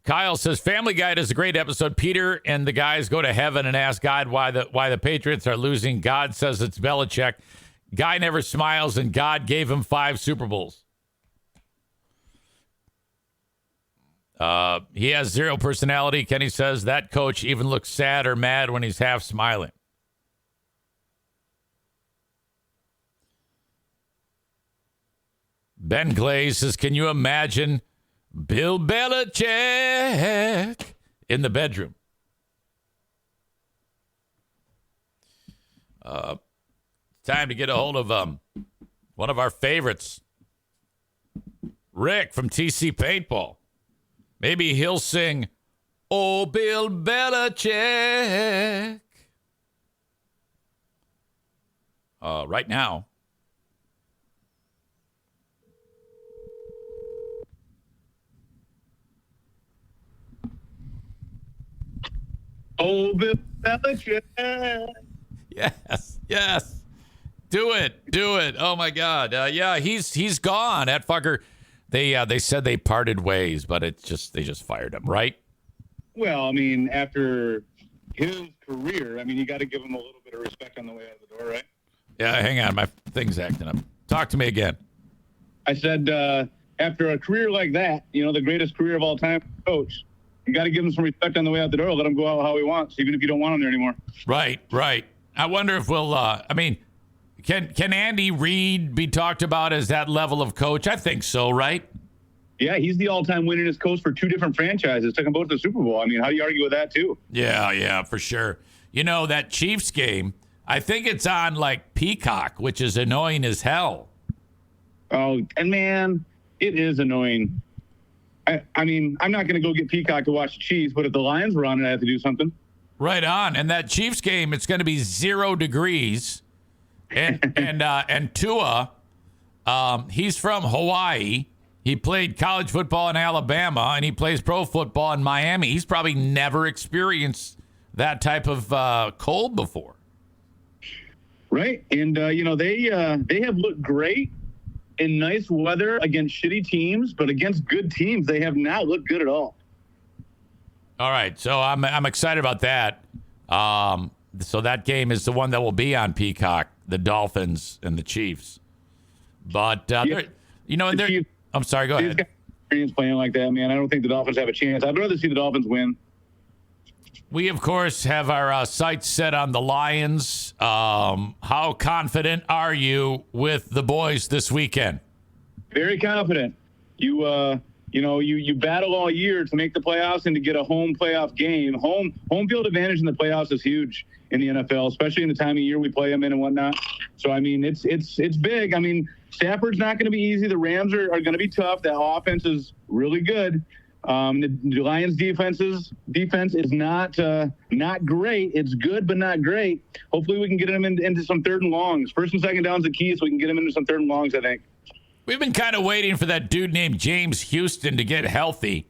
Kyle says, Family Guy does a great episode. Peter and the guys go to heaven and ask God why the Patriots are losing. God says it's Belichick. Guy never smiles, and God gave him 5 Super Bowls. He has 0 personality. Kenny says that coach even looks sad or mad when he's half smiling. Ben Glaze says, can you imagine Bill Belichick in the bedroom? Time to get a hold of one of our favorites, Rick from TC Paintball. Maybe he'll sing, Oh, Bill Belichick. Right now. Oh, Bill Belichick. Yes. Do it. Oh, my God. Yeah, he's gone. That fucker. They said they parted ways, but they just fired him, right? Well, I mean, after his career, I mean, you got to give him a little bit of respect on the way out the door, right? Yeah, hang on. My thing's acting up. Talk to me again. I said, after a career like that, the greatest career of all time, coach, you got to give him some respect on the way out the door. Let him go out how he wants, even if you don't want him there anymore. Right. I wonder if we'll, can Andy Reid be talked about as that level of coach? I think so, right? Yeah, he's the all-time winningest coach for 2 different franchises. Took them both to the Super Bowl. I mean, how do you argue with that, too? Yeah, for sure. That Chiefs game, I think it's on, Peacock, which is annoying as hell. Oh, and man, it is annoying. I mean, I'm not going to go get Peacock to watch the Chiefs, but if the Lions were on it, I have to do something. Right on. And that Chiefs game, it's going to be 0 degrees. And Tua, he's from Hawaii. He played college football in Alabama, and he plays pro football in Miami. He's probably never experienced that type of cold before. Right. And, they have looked great in nice weather against shitty teams, but against good teams, they have not looked good at all. All right. So I'm excited about that. So that game is the one that will be on Peacock, the Dolphins and the Chiefs. But, I'm sorry, go ahead. Experience playing like that, man. I don't think the Dolphins have a chance. I'd rather see the Dolphins win. We, of course, have our sights set on the Lions. How confident are you with the boys this weekend? Very confident. You battle all year to make the playoffs and to get a home playoff game. Home field advantage in the playoffs is huge in the NFL, especially in the time of year we play them in and whatnot. So, I mean, it's big. I mean, Stafford's not going to be easy. The Rams are going to be tough. That offense is really good. The Lions defense is not great. It's good, but not great. Hopefully we can get them into some third and longs. First and second downs the key, so we can get them into some third and longs, I think. We've been kind of waiting for that dude named James Houston to get healthy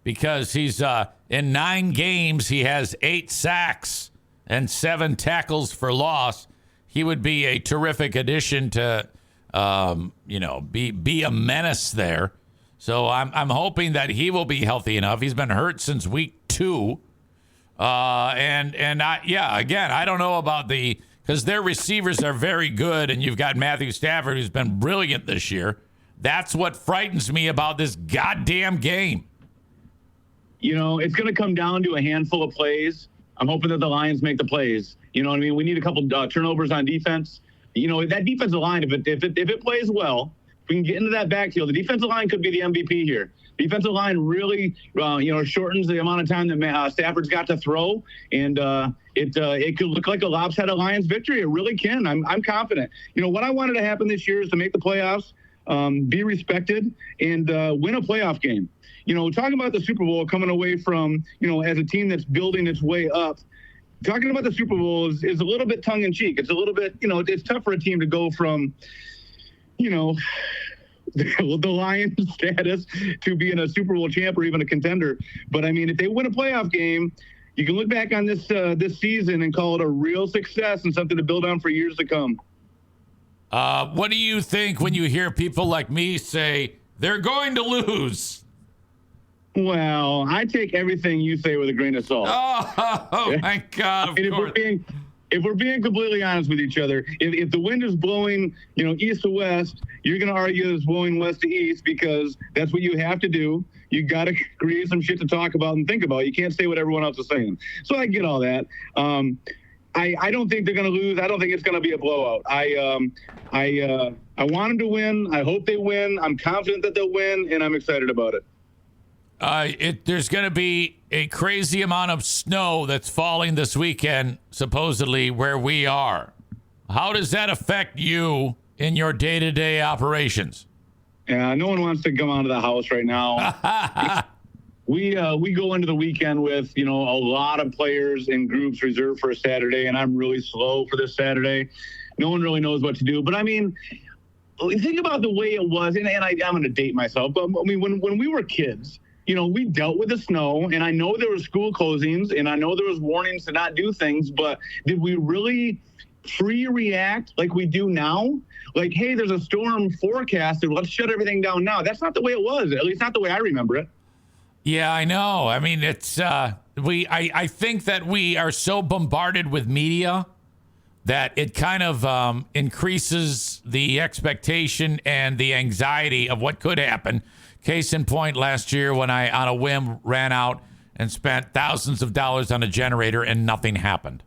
because he's in 9 games, he has 8 sacks and 7 tackles for loss. He would be a terrific addition to, be a menace there. So I'm hoping that he will be healthy enough. He's been hurt since week 2. Again, I don't know about because their receivers are very good, and you've got Matthew Stafford, who's been brilliant this year. That's what frightens me about this goddamn game. It's going to come down to a handful of plays. I'm hoping that the Lions make the plays. You know what I mean? We need a couple turnovers on defense. That defensive line, if it plays well, we can get into that backfield. The defensive line could be the MVP here. Defensive line really, shortens the amount of time that Stafford's got to throw, and it could look like a lopsided Lions victory. It really can. I'm confident. What I wanted to happen this year is to make the playoffs, be respected, and win a playoff game. Talking about the Super Bowl coming away from, as a team that's building its way up, talking about the Super Bowl is a little bit tongue in cheek. It's a little bit, it's tough for a team to go from, the Lions status to being a Super Bowl champ or even a contender. But I mean, if they win a playoff game, you can look back on this season and call it a real success and something to build on for years to come. What do you think when you hear people like me say they're going to lose? Well, I take everything you say with a grain of salt. Oh my God! If we're being completely honest with each other, if the wind is blowing, east to west, you're going to argue it's blowing west to east because that's what you have to do. You got to create some shit to talk about and think about. You can't say what everyone else is saying. So I get all that. I don't think they're going to lose. I don't think it's going to be a blowout. I want them to win. I hope they win. I'm confident that they'll win, and I'm excited about it. There's going to be a crazy amount of snow that's falling this weekend, supposedly where we are. How does that affect you in your day-to-day operations? Yeah, no one wants to come out of the house right now. We go into the weekend with, a lot of players and groups reserved for a Saturday, and I'm really slow for this Saturday. No one really knows what to do. But, I mean, think about the way it was, and I'm going to date myself, but, I mean, when we were kids, we dealt with the snow, and I know there were school closings, and I know there was warnings to not do things, but did we really pre-react like we do now? Like, hey, there's a storm forecasted, let's shut everything down now. That's not the way it was, at least not the way I remember it. Yeah, I know. I mean, it's I think that we are so bombarded with media that it kind of increases the expectation and the anxiety of what could happen. Case in point, last year when I, on a whim, ran out and spent thousands of dollars on a generator and nothing happened.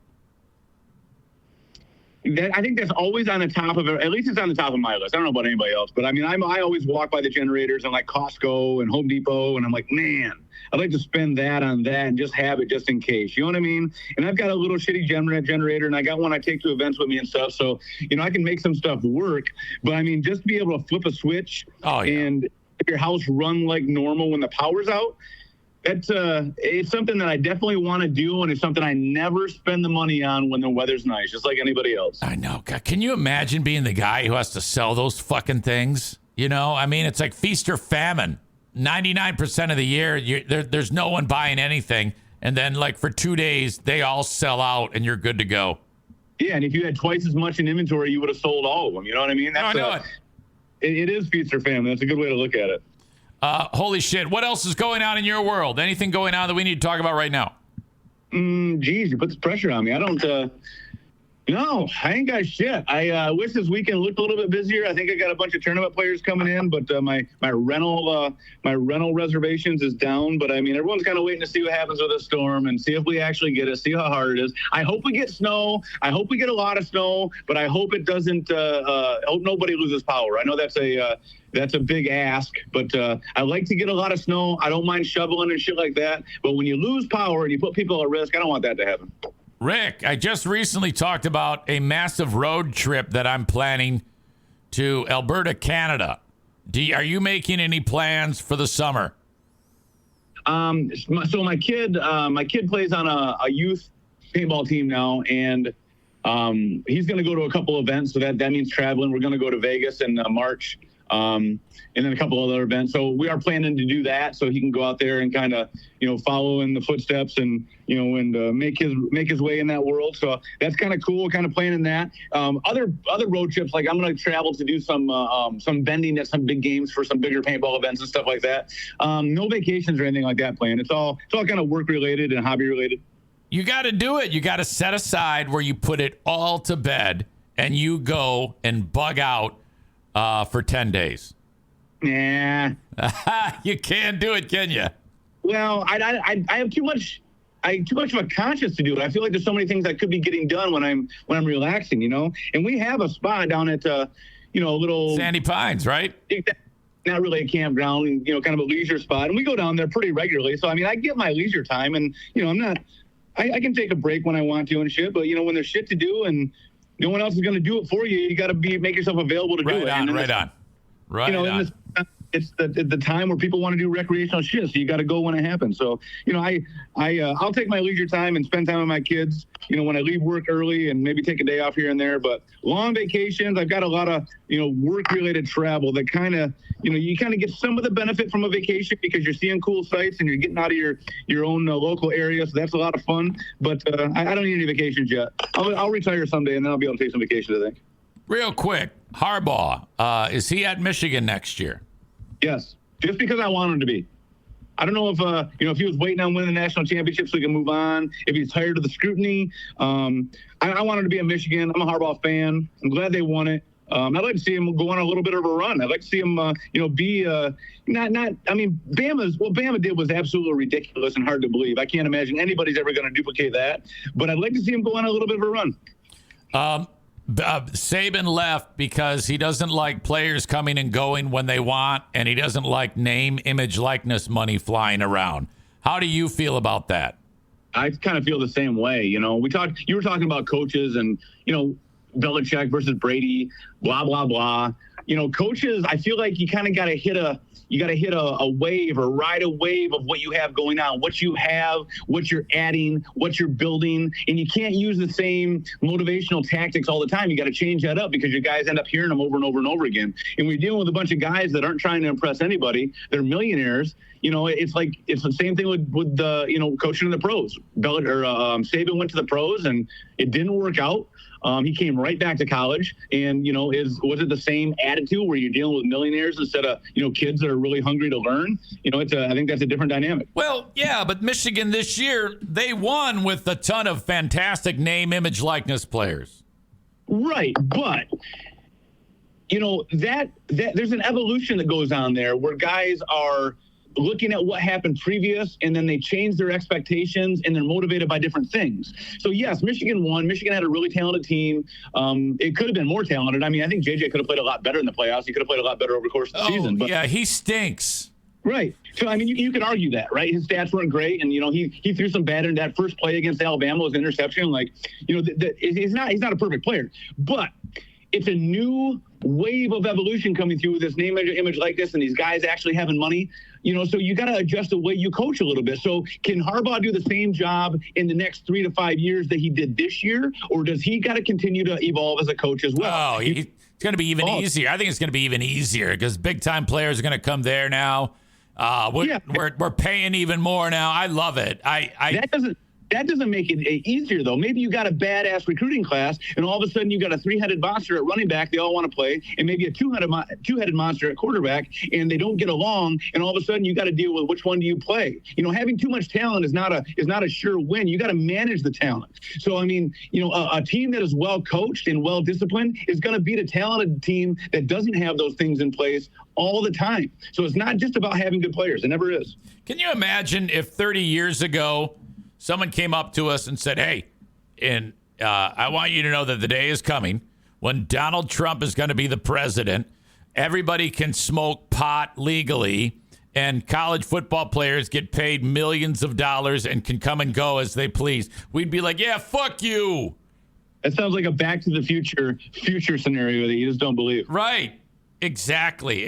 I think that's always on the top of it. At least it's on the top of my list. I don't know about anybody else, but I mean, I always walk by the generators and like Costco and Home Depot, and I'm like, man, I'd like to spend that on that and just have it just in case. You know what I mean? And I've got a little shitty generator, and I got one I take to events with me and stuff. So, I can make some stuff work. But I mean, just be able to flip a switch and your house run like normal when the power's out. It's something that I definitely want to do, and it's something I never spend the money on when the weather's nice, just like anybody else. I know. God, can you imagine being the guy who has to sell those fucking things? I mean, it's like feast or famine. 99% of the year, there's no one buying anything, and then like for 2 days, they all sell out, and you're good to go. Yeah, and if you had twice as much in inventory, you would have sold all of them. You know what I mean? I know it. It is feast or famine. That's a good way to look at it. Holy shit. What else is going on in your world? Anything going on that we need to talk about right now? Geez, you put this pressure on me. I don't, no, I ain't got shit. I wish this weekend looked a little bit busier. I think I got a bunch of tournament players coming in, but my rental reservations is down. But I mean, everyone's kind of waiting to see what happens with this storm and see if we actually get it, see how hard it is. I hope we get snow. I hope we get a lot of snow, but I hope it doesn't. I hope nobody loses power. I know that's a big ask, but I like to get a lot of snow. I don't mind shoveling and shit like that. But when you lose power and you put people at risk, I don't want that to happen. Rick, I just recently talked about a massive road trip that I'm planning to Alberta, Canada. Are you making any plans for the summer? So my kid plays on a youth paintball team now, and he's going to go to a couple events. So that means traveling. We're going to go to Vegas in March, and then a couple other events. So we are planning to do that, so he can go out there and kind of, follow in the footsteps and, make his way in that world. So that's kind of cool, kind of planning that. Other road trips, like I'm going to travel to do some vending at some big games for some bigger paintball events and stuff like that. No vacations or anything like that planned. It's all kind of work related and hobby related. You got to do it. You got to set aside where you put it all to bed and you go and bug out for 10 days. Yeah. You can't do it, can you? Well, I have too much of a conscience to do it. I feel like there's so many things that could be getting done when I'm relaxing, And we have a spot down at a little Sandy Pines, right? Not really a campground, kind of a leisure spot, and we go down there pretty regularly. So I mean, I get my leisure time, and I can take a break when I want to and shit. But when there's shit to do and no one else is going to do it for you, you got to make yourself available to do it. Right on. It's the time where people want to do recreational shit, so you got to go when it happens. So, I'll take my leisure time and spend time with my kids, when I leave work early and maybe take a day off here and there. But long vacations, I've got a lot of, work-related travel that kind of, you kind of get some of the benefit from a vacation because you're seeing cool sights and you're getting out of your own local area. So that's a lot of fun. But I don't need any vacations yet. I'll retire someday and then I'll be able to take some vacations, I think. Real quick, Harbaugh, is he at Michigan next year? Yes, just because I want him to be. I don't know if if he was waiting on winning the national championship so he can move on, if he's tired of the scrutiny. I want him to be at Michigan. I'm a Harbaugh fan. I'm glad they won it. I'd like to see him go on a little bit of a run. I'd like to see him, be what Bama did was absolutely ridiculous and hard to believe. I can't imagine anybody's ever going to duplicate that. But I'd like to see him go on a little bit of a run. Saban left because he doesn't like players coming and going when they want, and he doesn't like name, image, likeness money flying around. How do you feel about that? I kind of feel the same way. You were talking about coaches and, Belichick versus Brady, blah, blah, blah. Coaches, I feel like you kind of got to hit a wave or ride a wave of what you have going on, what you have, what you're adding, what you're building. And you can't use the same motivational tactics all the time. You got to change that up because your guys end up hearing them over and over and over again. And we're dealing with a bunch of guys that aren't trying to impress anybody. They're millionaires. It's the same thing with the, coaching in the pros. Saban went to the pros and it didn't work out. He came right back to college and, was it the same attitude where you're dealing with millionaires instead of, kids that are really hungry to learn? I think that's a different dynamic. Well, yeah, but Michigan this year, they won with a ton of fantastic name, image, likeness players. Right. But, that there's an evolution that goes on there where guys are looking at what happened previous, and then they change their expectations, and they're motivated by different things. So, yes, Michigan won. Michigan had a really talented team. It could have been more talented. I mean, I think JJ could have played a lot better in the playoffs. He could have played a lot better over the course of the season. But, yeah, he stinks. Right. So, I mean, you could argue that, right? His stats weren't great, and, he threw some bad in that first play against Alabama was an interception. Like, he's not a perfect player. But it's a new wave of evolution coming through with this name, image, likeness, and these guys actually having money. So you got to adjust the way you coach a little bit. So can Harbaugh do the same job in the next 3 to 5 years that he did this year? Or does he got to continue to evolve as a coach as well? Oh, it's going to be even easier. I think it's going to be even easier because big-time players are going to come there now. We're paying even more now. I love it. That doesn't make it easier, though. Maybe you got a badass recruiting class, and all of a sudden you got a 3-headed monster at running back they all want to play, and maybe a two-headed monster at quarterback, and they don't get along, and all of a sudden you got to deal with which one do you play. Having too much talent is not a sure win. You got to manage the talent. So, I mean, a team that is well coached and well disciplined is going to beat a talented team that doesn't have those things in place all the time. So it's not just about having good players. It never is. Can you imagine if 30 years ago someone came up to us and said, hey, I want you to know that the day is coming when Donald Trump is going to be the president. Everybody can smoke pot legally, and college football players get paid millions of dollars and can come and go as they please. We'd be like, yeah, fuck you. That sounds like a Back to the Future scenario that you just don't believe. Right. Exactly.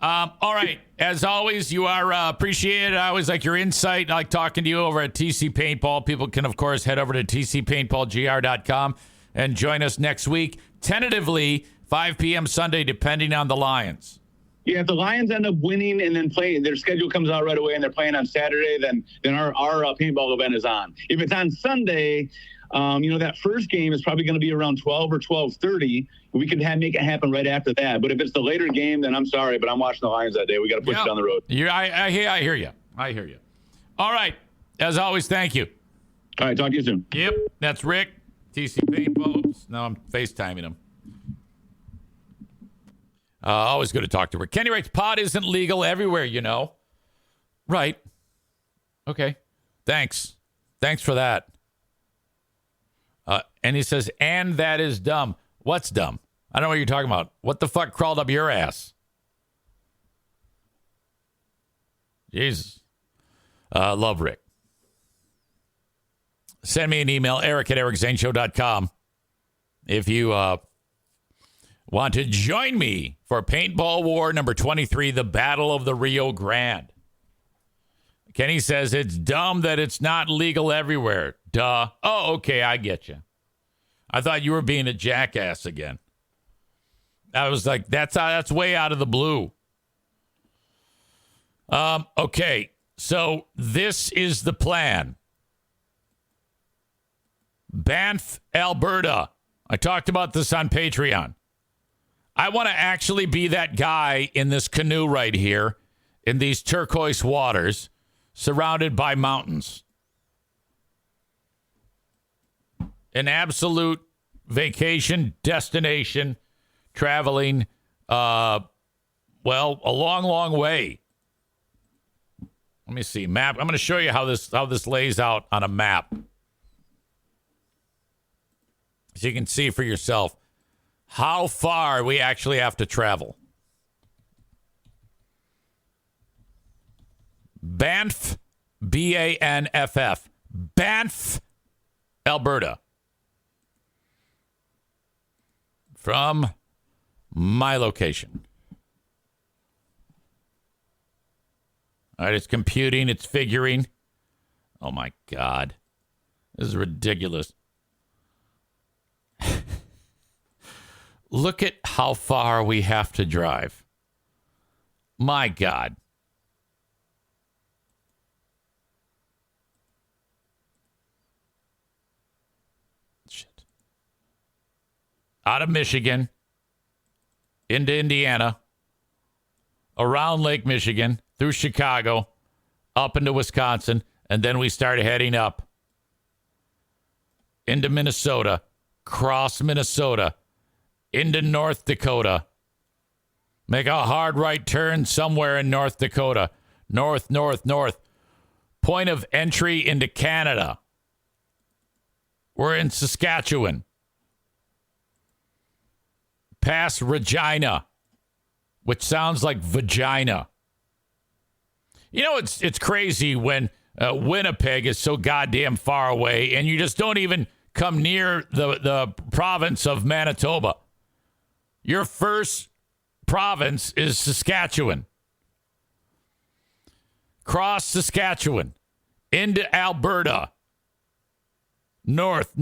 All right. As always, you are appreciated. I always like your insight. I like talking to you over at TC Paintball. People can, of course, head over to tcpaintballgr.com and join us next week. Tentatively, 5 p.m. Sunday, depending on the Lions. Yeah, if the Lions end up winning and then playing, their schedule comes out right away and they're playing on Saturday, then our paintball event is on. If it's on Sunday, that first game is probably going to be around 12 or 12:30. We could make it happen right after that. But if it's the later game, then I'm sorry, but I'm watching the Lions that day. We got to push it down the road. I hear you. I hear you. All right. As always, thank you. All right, talk to you soon. Yep, that's Rick, TC Paintball. Oops, now I'm FaceTiming him. Always good to talk to Rick. Kenny writes, pot isn't legal everywhere, you know. Right. Okay. Thanks for that. And he says, and that is dumb. What's dumb? I don't know what you're talking about. What the fuck crawled up your ass? Jesus. Love Rick. Send me an email, eric@ericzaneshow.com. If you want to join me for Paintball War number 23, the Battle of the Rio Grande. Kenny says it's dumb that it's not legal everywhere. Duh. Oh, okay, I get you. I thought you were being a jackass again. I was like, that's way out of the blue. Okay, so this is the plan. Bamff, Alberta. I talked about this on Patreon. I want to actually be that guy in this canoe right here in these turquoise waters surrounded by mountains. An absolute vacation destination, traveling, a long, long way. Let me see, map. I'm going to show you how this lays out on a map, so you can see for yourself how far we actually have to travel. Bamff, Bamff, Bamff, Alberta. From my location. All right, it's computing, it's figuring. Oh my God. This is ridiculous. Look at how far we have to drive. My God. Shit. Out of Michigan, into Indiana, around Lake Michigan, through Chicago, up into Wisconsin, and then we start heading up into Minnesota, cross Minnesota, into North Dakota. Make a hard right turn somewhere in North Dakota. North. Point of entry into Canada. We're in Saskatchewan. Past Regina, which sounds like vagina. You know, it's crazy when Winnipeg is so goddamn far away and you just don't even come near the province of Manitoba. Your first province is Saskatchewan. Cross Saskatchewan into Alberta. North.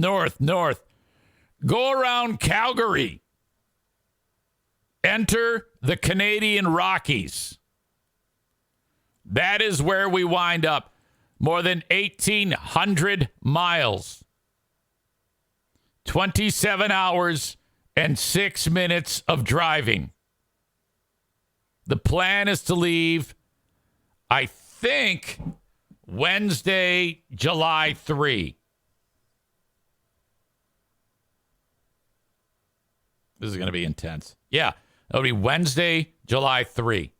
Go around Calgary. Enter the Canadian Rockies. That is where we wind up. More than 1,800 miles. 27 hours and 6 minutes of driving. The plan is to leave, I think, Wednesday, July 3. This is going to be intense. Yeah, it'll be Wednesday, July 3.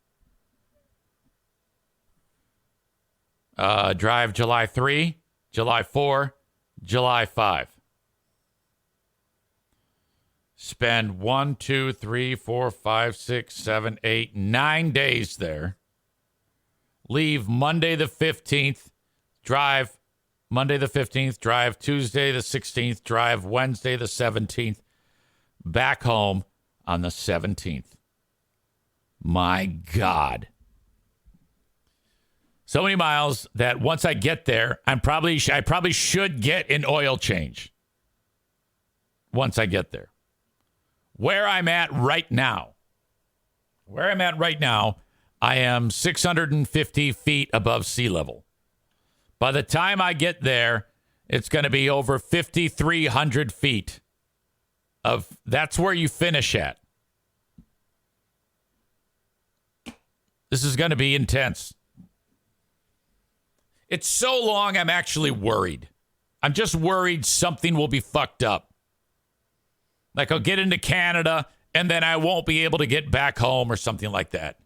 Drive July 3, July 4, July 5. Spend 1, 2, 3, 4, 5, 6, 7, 8, 9 days there. Leave Monday the 15th. Drive Monday the 15th. Drive Tuesday the 16th. Drive Wednesday the 17th. Back home on the 17th. My God. So many miles that once I get there, I probably should get an oil change. Once I get there. Where I'm at right now, I am 650 feet above sea level. By the time I get there, it's going to be over 5,300 feet. That's where you finish at. This is going to be intense. It's so long, I'm actually worried. I'm just worried something will be fucked up. Like I'll get into Canada and then I won't be able to get back home or something like that.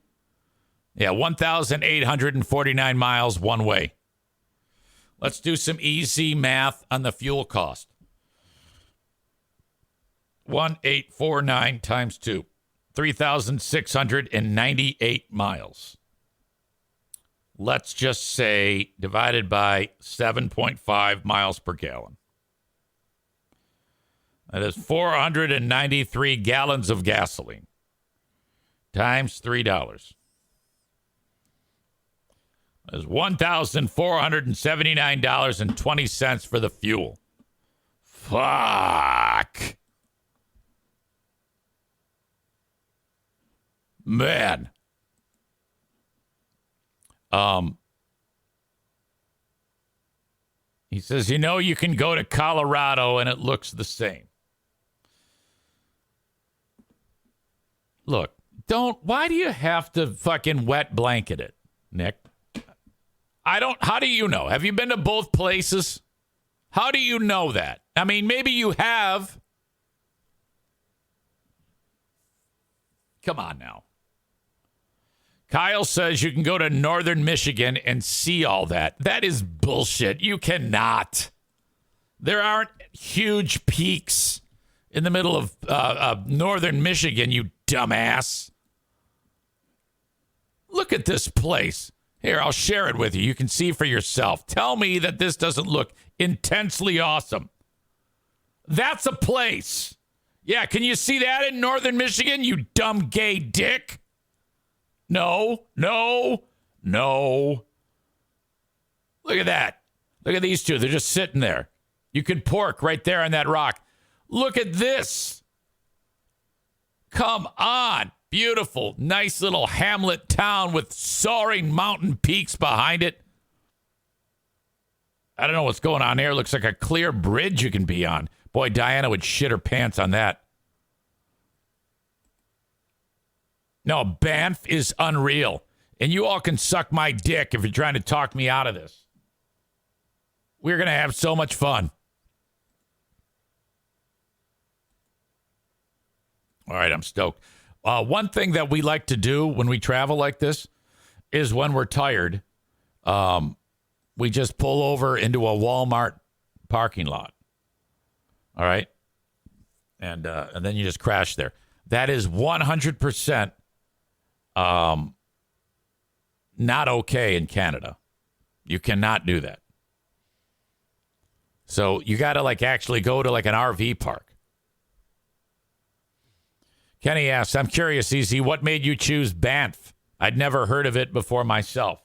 Yeah, 1,849 miles one way. Let's do some easy math on the fuel cost. 1,849 times 2. 3,698 miles. Let's just say divided by 7.5 miles per gallon. That is 493 gallons of gasoline times $3. That is $1,479.20 for the fuel. Fuck. Man. He says, you can go to Colorado and it looks the same. Look, why do you have to fucking wet blanket it, Nick? How do you know? Have you been to both places? How do you know that? I mean, maybe you have. Come on now. Kyle says you can go to northern Michigan and see all that. That is bullshit. You cannot. There aren't huge peaks in the middle of northern Michigan, you dumbass. Look at this place. Here, I'll share it with you. You can see for yourself. Tell me that this doesn't look intensely awesome. That's a place. Yeah, can you see that in northern Michigan, you dumb gay dick? No. Look at that. Look at these two. They're just sitting there. You could pork right there on that rock. Look at this. Come on. Beautiful, nice little hamlet town with soaring mountain peaks behind it. I don't know what's going on there. Looks like a clear bridge you can be on. Boy, Diana would shit her pants on that. No, Bamff is unreal. And you all can suck my dick if you're trying to talk me out of this. We're going to have so much fun. All right, I'm stoked. One thing that we like to do when we travel like this is when we're tired, we just pull over into a Walmart parking lot. All right? And then you just crash there. That is 100% not okay in Canada. You cannot do that. So you got to actually go to an RV park. Kenny asks, I'm curious, EZ, what made you choose Bamff? I'd never heard of it before myself.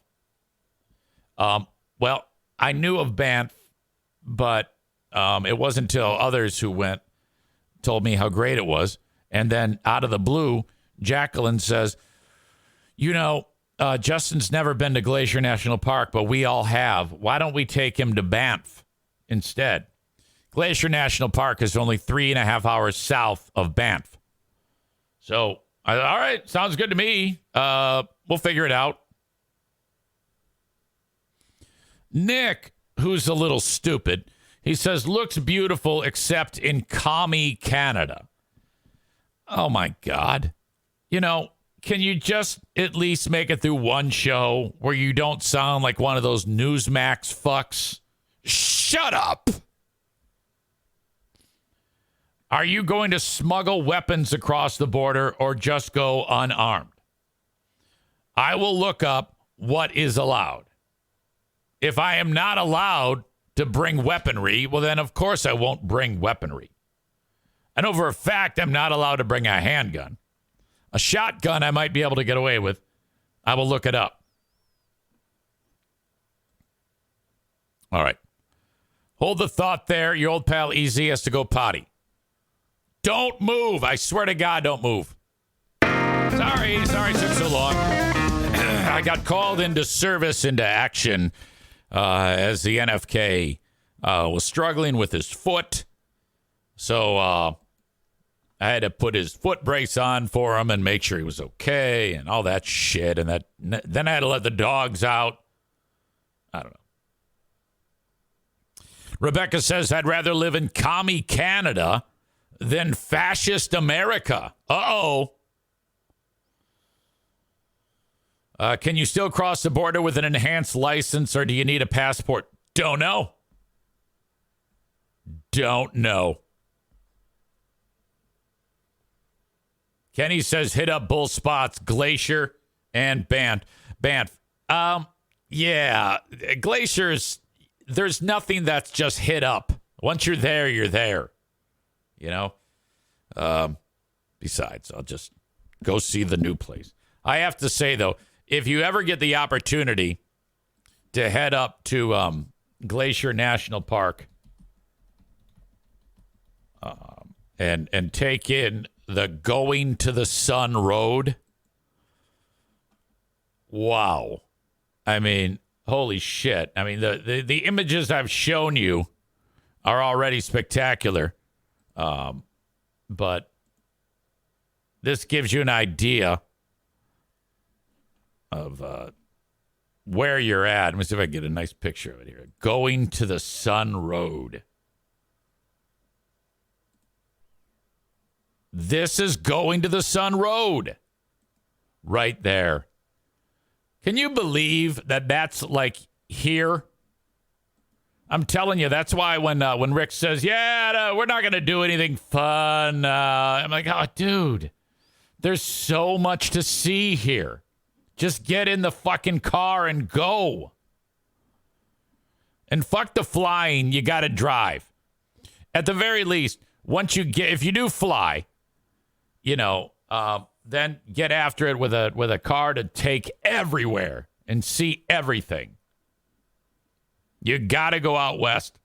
Well, I knew of Bamff, but it wasn't until others who went told me how great it was. And then out of the blue, Jacqueline says, Justin's never been to Glacier National Park, but we all have. Why don't we take him to Bamff instead? Glacier National Park is only 3.5 hours south of Bamff. So, all right, sounds good to me. We'll figure it out. Nick, who's a little stupid, he says, looks beautiful except in commie Canada. Oh, my God. Can you just at least make it through one show where you don't sound like one of those Newsmax fucks? Shut up. Are you going to smuggle weapons across the border or just go unarmed? I will look up what is allowed. If I am not allowed to bring weaponry, well, then, of course, I won't bring weaponry. I know for a fact I'm not allowed to bring a handgun. A shotgun I might be able to get away with. I will look it up. All right. Hold the thought there. Your old pal EZ has to go potty. Don't move. I swear to God, don't move. Sorry it took so long. I got called into service, into action, as the NFK was struggling with his foot. So I had to put his foot brace on for him and make sure he was okay and all that shit. And then I had to let the dogs out. I don't know. Rebecca says, I'd rather live in commie Canada than fascist America. Uh-oh. Can you still cross the border with an enhanced license, or do you need a passport? Don't know. Don't know. Kenny says, hit up bull spots, Glacier and Bamff. Yeah, Glacier's, there's nothing that's just hit up. Once you're there, you're there. You know? Besides, I'll just go see the new place. I have to say, though, if you ever get the opportunity to head up to Glacier National Park and take in the Going to the Sun Road, wow. I mean, holy shit. I mean, the images I've shown you are already spectacular. But this gives you an idea of where you're at. Let me see if I can get a nice picture of it here. Going to the Sun Road. This is Going to the Sun Road. Right there. Can you believe that that's like here? I'm telling you, that's why when Rick says, yeah, we're not going to do anything fun. I'm like, oh, dude, there's so much to see here. Just get in the fucking car and go. And fuck the flying, you got to drive. At the very least, if you do fly, you know, then get after it with a car to take everywhere and see everything. You got to go out west.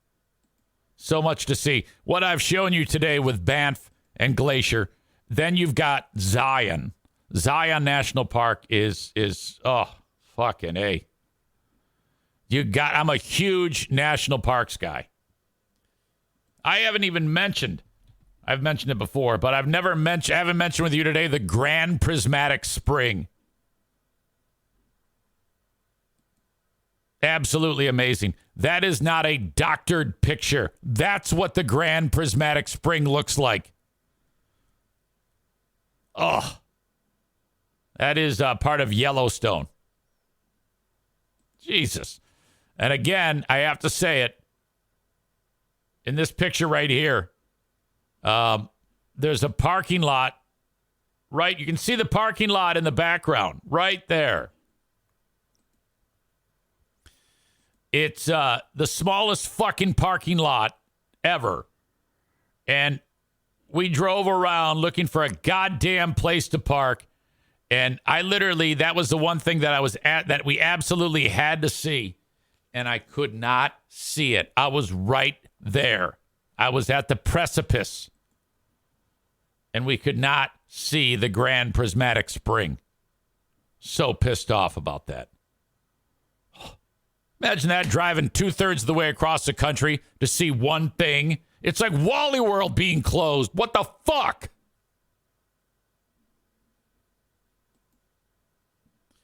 So much to see. What I've shown you today with Bamff and Glacier, then you've got Zion. Zion National Park is oh, fucking A. I'm a huge national parks guy. I haven't even mentioned, I've mentioned it before, but I haven't mentioned with you today the Grand Prismatic Spring. Absolutely amazing. That is not a doctored picture. That's what the Grand Prismatic Spring looks like. Oh. That is part of Yellowstone. Jesus. And again, I have to say it. In this picture right here, there's a parking lot. Right? You can see the parking lot in the background. Right there. It's the smallest fucking parking lot ever. And we drove around looking for a goddamn place to park. And I literally, that was the one thing that I was at, that we absolutely had to see. And I could not see it. I was right there. I was at the precipice. And we could not see the Grand Prismatic Spring. So pissed off about that. Imagine that, driving 2/3 of the way across the country to see one thing. It's like Wally World being closed. What the fuck?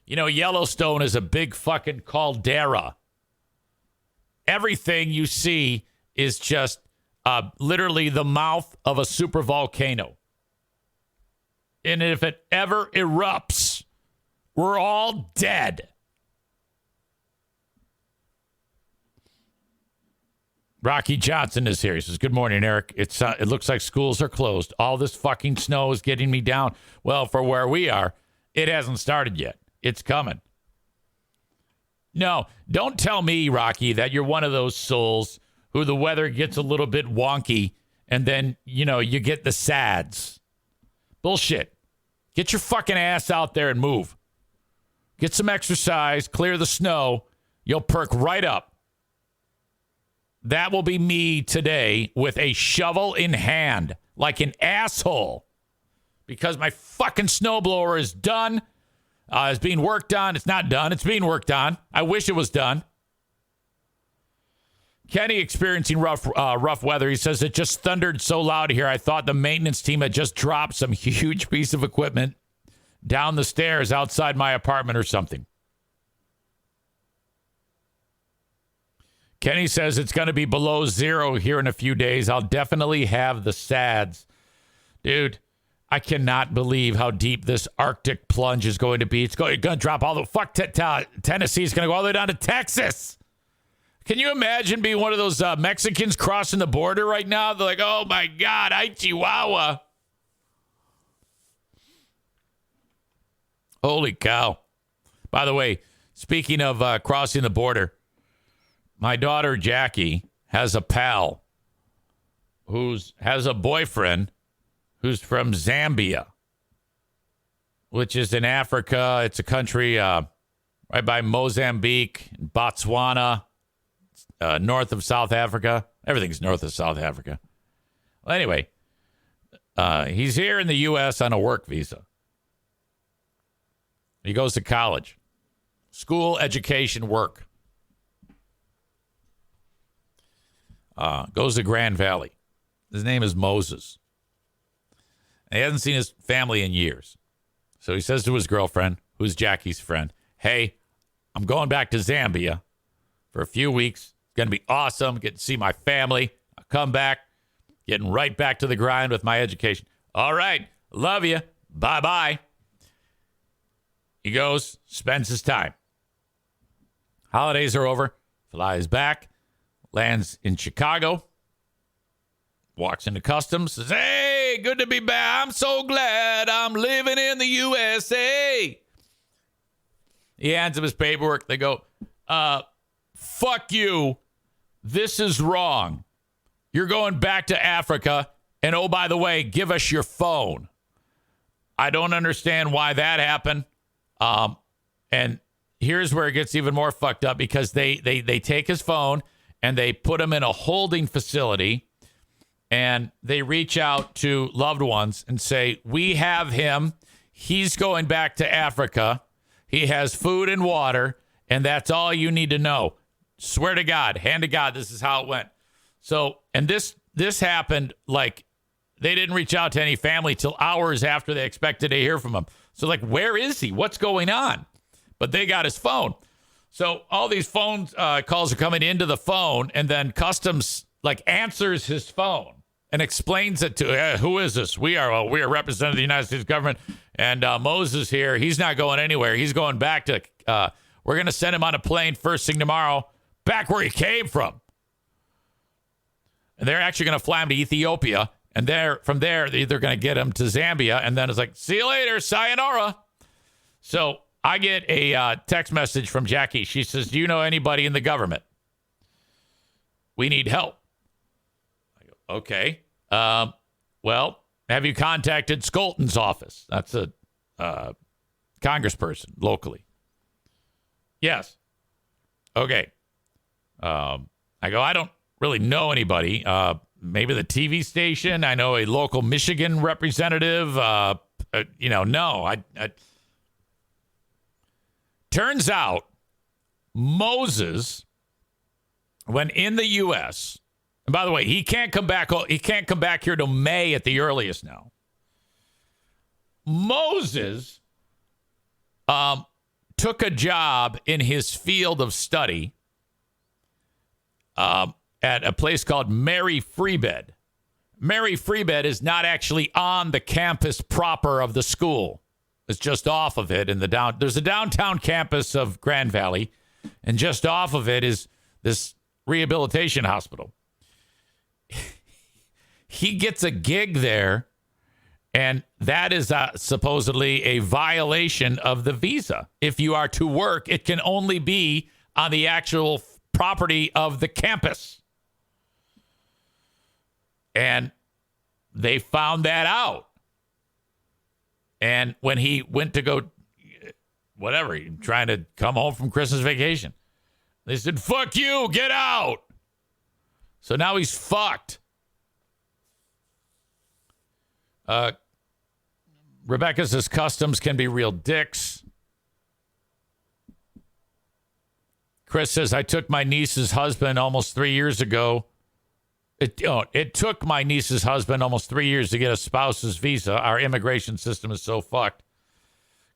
You know, Yellowstone is a big fucking caldera. Everything you see is just literally the mouth of a super volcano. And if it ever erupts, we're all dead. Rocky Johnson is here. He says, good morning, Eric. It looks like schools are closed. All this fucking snow is getting me down. Well, for where we are, it hasn't started yet. It's coming. No, don't tell me, Rocky, that you're one of those souls who the weather gets a little bit wonky and then, you know, you get the sads. Bullshit. Get your fucking ass out there and move. Get some exercise, clear the snow. You'll perk right up. That will be me today with a shovel in hand, like an asshole. Because my fucking snowblower is done. It's being worked on. It's not done. It's being worked on. I wish it was done. Kenny experiencing rough weather. He says, it just thundered so loud here. I thought the maintenance team had just dropped some huge piece of equipment down the stairs outside my apartment or something. Kenny says it's going to be below zero here in a few days. I'll definitely have the SADS. Dude, I cannot believe how deep this Arctic plunge is going to be. It's going to drop all the fuck. Tennessee is going to go all the way down to Texas. Can you imagine being one of those Mexicans crossing the border right now? They're like, oh my God, ay Chihuahua. Holy cow. By the way, speaking of crossing the border, my daughter Jackie has a pal has a boyfriend who's from Zambia, which is in Africa. It's a country right by Mozambique, Botswana, north of South Africa. Everything's north of South Africa. Well, anyway, he's here in the U.S. on a work visa. He goes to college, school, education, work. Goes to Grand Valley. His name is Moses. And he hasn't seen his family in years. So he says to his girlfriend, who's Jackie's friend, hey, I'm going back to Zambia for a few weeks. It's going to be awesome. Get to see my family. I'll come back, getting right back to the grind with my education. All right. Love you. Bye-bye. He goes, spends his time. Holidays are over. Flies back. Lands in Chicago. Walks into customs. Says, hey, good to be back. I'm so glad I'm living in the USA. He hands him his paperwork. They go, fuck you. This is wrong. You're going back to Africa. And oh, by the way, give us your phone. I don't understand why that happened. And here's where it gets even more fucked up, because they take his phone and they put him in a holding facility, and they reach out to loved ones and say, we have him. He's going back to Africa. He has food and water, and that's all you need to know. Swear to God, hand to God, this is how it went. So, and this happened, like, they didn't reach out to any family till hours after they expected to hear from him. So, like, where is he? What's going on? But they got his phone. So all these phone calls are coming into the phone, and then Customs, like, answers his phone and explains it to, who is this? We are representing the United States government, and Moses here, he's not going anywhere. He's going back to, we're going to send him on a plane first thing tomorrow, back where he came from. And they're actually going to fly him to Ethiopia. And from there, they're going to get him to Zambia. And then it's like, see you later, sayonara. So I get a text message from Jackie. She says, do you know anybody in the government? We need help. I go, okay. Well, have you contacted Skolton's office? That's a congressperson locally. Yes. Okay. I go, I don't really know anybody. Maybe the TV station. I know a local Michigan representative. No. Turns out Moses, when in the U.S., and by the way, he can't come back. He can't come back here till May at the earliest now. Moses took a job in his field of study at a place called Mary Free Bed. Mary Free Bed is not actually on the campus proper of the school. It's just off of it in the there's a downtown campus of Grand Valley, and just off of it is this rehabilitation hospital. He gets a gig there, and that is supposedly a violation of the visa. If you are to work, it can only be on the actual property of the campus. And they found that out. And when he went to go, whatever, trying to come home from Christmas vacation, they said, fuck you, get out. So now he's fucked. Rebecca says customs can be real dicks. Chris says, I took my niece's husband almost 3 years ago. It took my niece's husband almost 3 years to get a spouse's visa. Our immigration system is so fucked.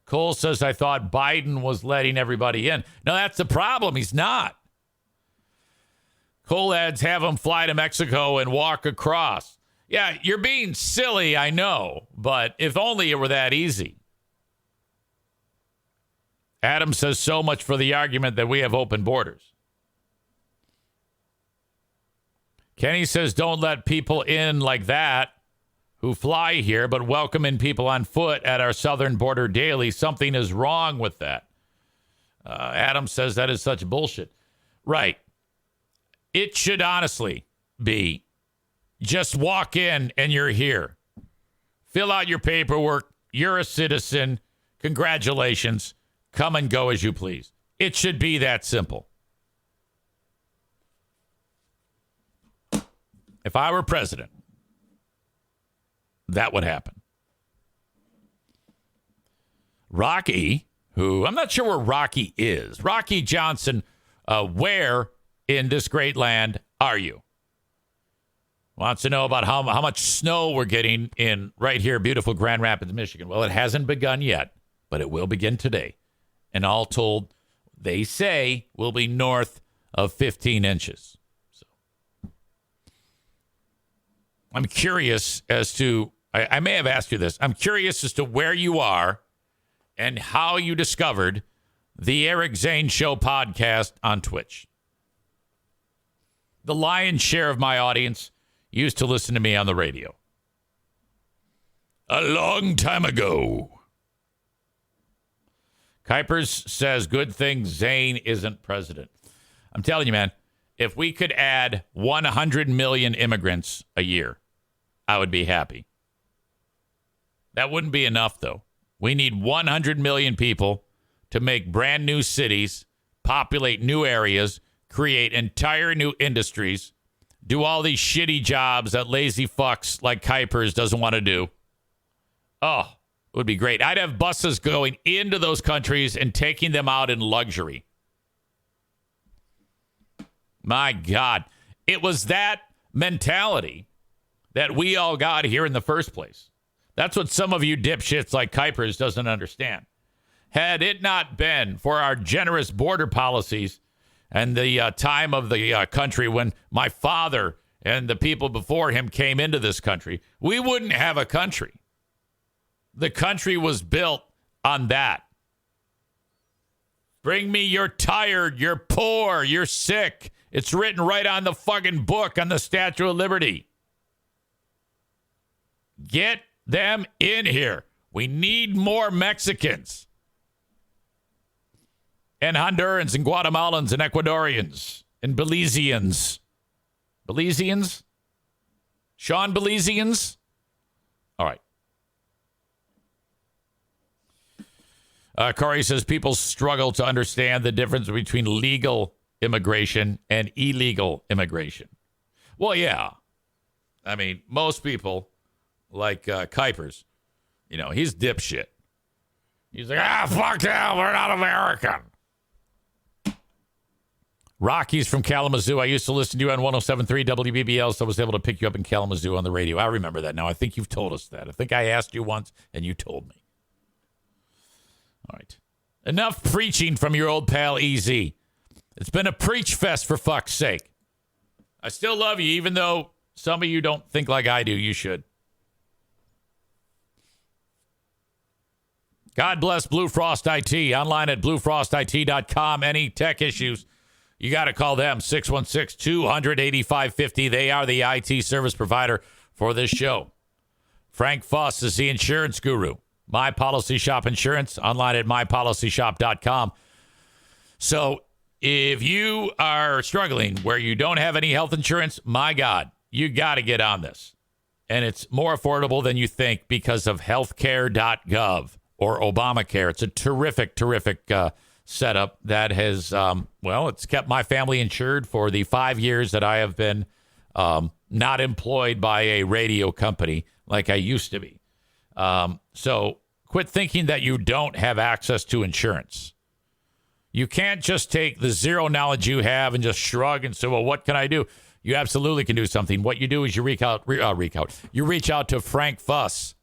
Cole says, I thought Biden was letting everybody in. No, that's the problem. He's not. Cole adds, have him fly to Mexico and walk across. Yeah, you're being silly, I know, but if only it were that easy. Adam says, so much for the argument that we have open borders. Kenny says, don't let people in like that who fly here, but welcome in people on foot at our southern border daily. Something is wrong with that. Adam says that is such bullshit. Right. It should honestly be just walk in and you're here. Fill out your paperwork. You're a citizen. Congratulations. Come and go as you please. It should be that simple. If I were president, that would happen. Rocky, who I'm not sure where Rocky is. Rocky Johnson, where in this great land are you? Wants to know about how much snow we're getting in right here, beautiful Grand Rapids, Michigan. Well, it hasn't begun yet, but it will begin today. And all told, they say will be north of 15 inches. So I'm curious as to, I may have asked you this. I'm curious as to where you are and how you discovered the Eric Zane Show podcast on Twitch. The lion's share of my audience used to listen to me on the radio. A long time ago. Kuipers says, good thing Zane isn't president. I'm telling you, man, if we could add 100 million immigrants a year, I would be happy. That wouldn't be enough, though. We need 100 million people to make brand new cities, populate new areas, create entire new industries, do all these shitty jobs that lazy fucks like Kuipers doesn't want to do. Oh, it would be great. I'd have buses going into those countries and taking them out in luxury. My God. It was that mentality that we all got here in the first place. That's what some of you dipshits like Kuipers doesn't understand. Had it not been for our generous border policies and the time of the country when my father and the people before him came into this country, we wouldn't have a country. The country was built on that. Bring me, you're tired, you're poor, you're sick. It's written right on the fucking book on the Statue of Liberty. Get them in here. We need more Mexicans. And Hondurans and Guatemalans and Ecuadorians and Belizeans. Belizeans? Sean Belizeans? All right. Corey says people struggle to understand the difference between legal immigration and illegal immigration. Well, yeah. I mean, most people, like Kuipers, he's dipshit. He's like, fuck them, we're not American. Rocky's from Kalamazoo. I used to listen to you on 107.3 WBBL, so I was able to pick you up in Kalamazoo on the radio. I remember that now. I think you've told us that. I think I asked you once, and you told me. All right. Enough preaching from your old pal EZ. It's been a preach fest, for fuck's sake. I still love you, even though some of you don't think like I do. You should. God bless Blue Frost IT. Online at bluefrostit.com. Any tech issues, you got to call them, 616-200-8550. They are the IT service provider for this show. Frank Fuss is the insurance guru. My Policy Shop Insurance, online at mypolicyshop.com. So if you are struggling where you don't have any health insurance, my God, you got to get on this. And it's more affordable than you think because of healthcare.gov or Obamacare. It's a terrific, terrific setup that has, it's kept my family insured for the 5 years that I have been not employed by a radio company like I used to be. So quit thinking that you don't have access to insurance. You can't just take the zero knowledge you have and just shrug and say, well, what can I do? You absolutely can do something. What you do is you reach out to Frank Fuss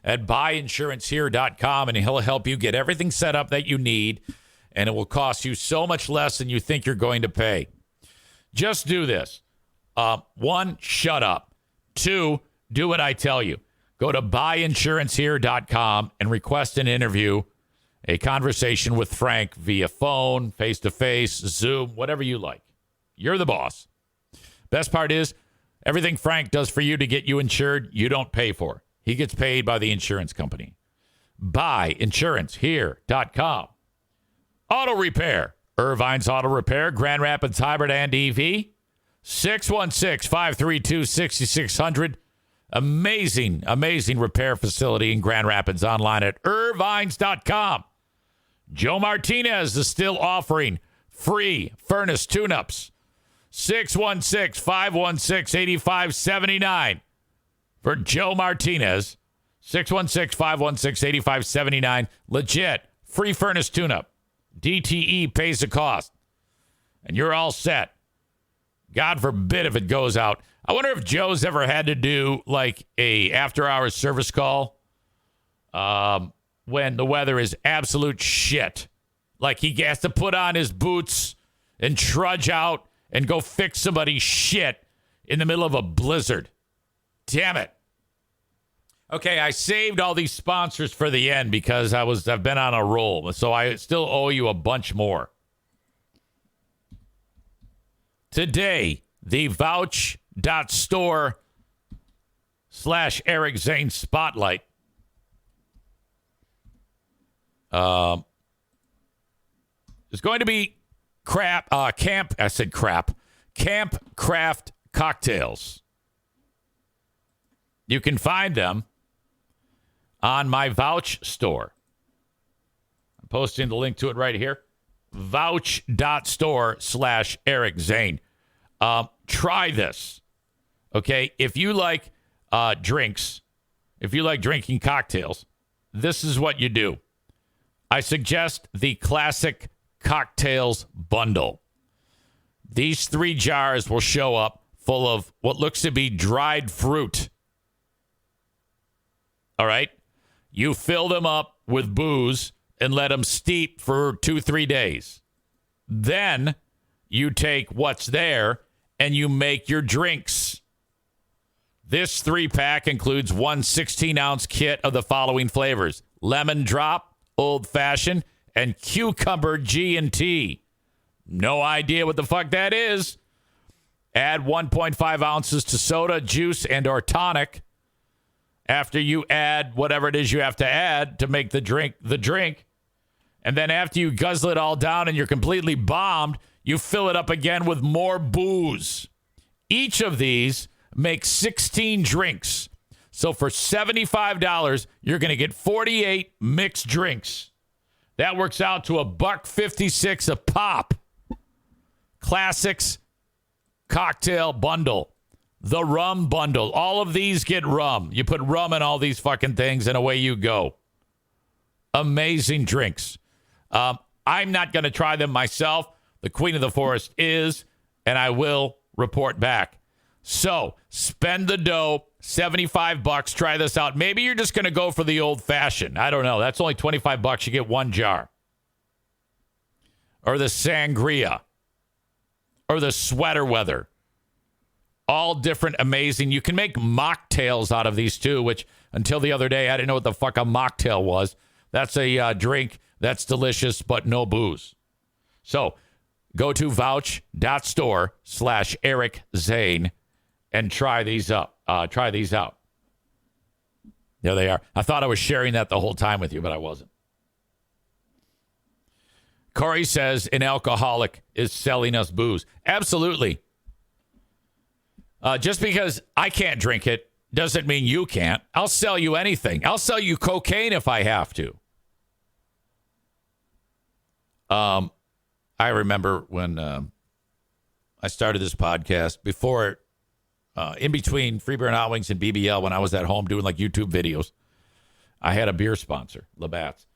at buyinsurancehere.com, and he'll help you get everything set up that you need, and it will cost you so much less than you think you're going to pay. Just do this. 1, shut up. 2, do what I tell you. Go to buyinsurancehere.com and request an interview, a conversation with Frank via phone, face-to-face, Zoom, whatever you like. You're the boss. Best part is, everything Frank does for you to get you insured, you don't pay for. He gets paid by the insurance company. Buyinsurancehere.com. Auto Repair. Irvine's Auto Repair, Grand Rapids Hybrid and EV. 616-532-6600. Amazing, amazing repair facility in Grand Rapids. Online at irvines.com. Joe Martinez is still offering free furnace tune-ups. 616-516-8579 for Joe Martinez. 616-516-8579. Legit. Free furnace tune-up. DTE pays the cost. And you're all set. God forbid if it goes out. I wonder if Joe's ever had to do like a after-hours service call when the weather is absolute shit. Like he has to put on his boots and trudge out and go fix somebody's shit in the middle of a blizzard. Damn it. Okay, I saved all these sponsors for the end because I've been on a roll, so I still owe you a bunch more. Today, the Vouch.store/Eric Zane Spotlight. There's going to be Camp Craft cocktails. You can find them on my Vouch store. I'm posting the link to it right here. Vouch.store/Eric Zane. Try this. Okay. If you like drinks, if you like drinking cocktails, this is what you do. I suggest the classic cocktails bundle. These 3 jars will show up full of what looks to be dried fruit. All right. You fill them up with booze and let them steep for 2-3 days. Then you take what's there and you make your drinks. This 3-pack includes one 16-ounce kit of the following flavors: lemon drop, old fashioned, and cucumber G&T. No idea what the fuck that is. Add 1.5 ounces to soda, juice, and or tonic. After you add whatever it is you have to add to make the drink. And then after you guzzle it all down and you're completely bombed, you fill it up again with more booze. Each of these makes 16 drinks. So for $75, you're going to get 48 mixed drinks. That works out to $1.56 a pop. Classics cocktail bundle. The rum bundle. All of these get rum. You put rum in all these fucking things and away you go. Amazing drinks. I'm not going to try them myself. The Queen of the Forest is, and I will report back. So spend the dough, $75. Try this out. Maybe you're just going to go for the old fashioned. I don't know. That's only $25. You get 1 jar. Or the sangria. Or the sweater weather. All different, amazing. You can make mocktails out of these too, which until the other day, I didn't know what the fuck a mocktail was. That's a drink that's delicious, but no booze. So go to vouch.store/Eric Zane and try these out. There they are. I thought I was sharing that the whole time with you, but I wasn't. Corey says an alcoholic is selling us booze. Absolutely. Just because I can't drink it doesn't mean you can't. I'll sell you anything. I'll sell you cocaine if I have to. I remember when I started this podcast before, in between Free Beer and Hot Wings and BBL, when I was at home doing like YouTube videos, I had a beer sponsor, Labatt's.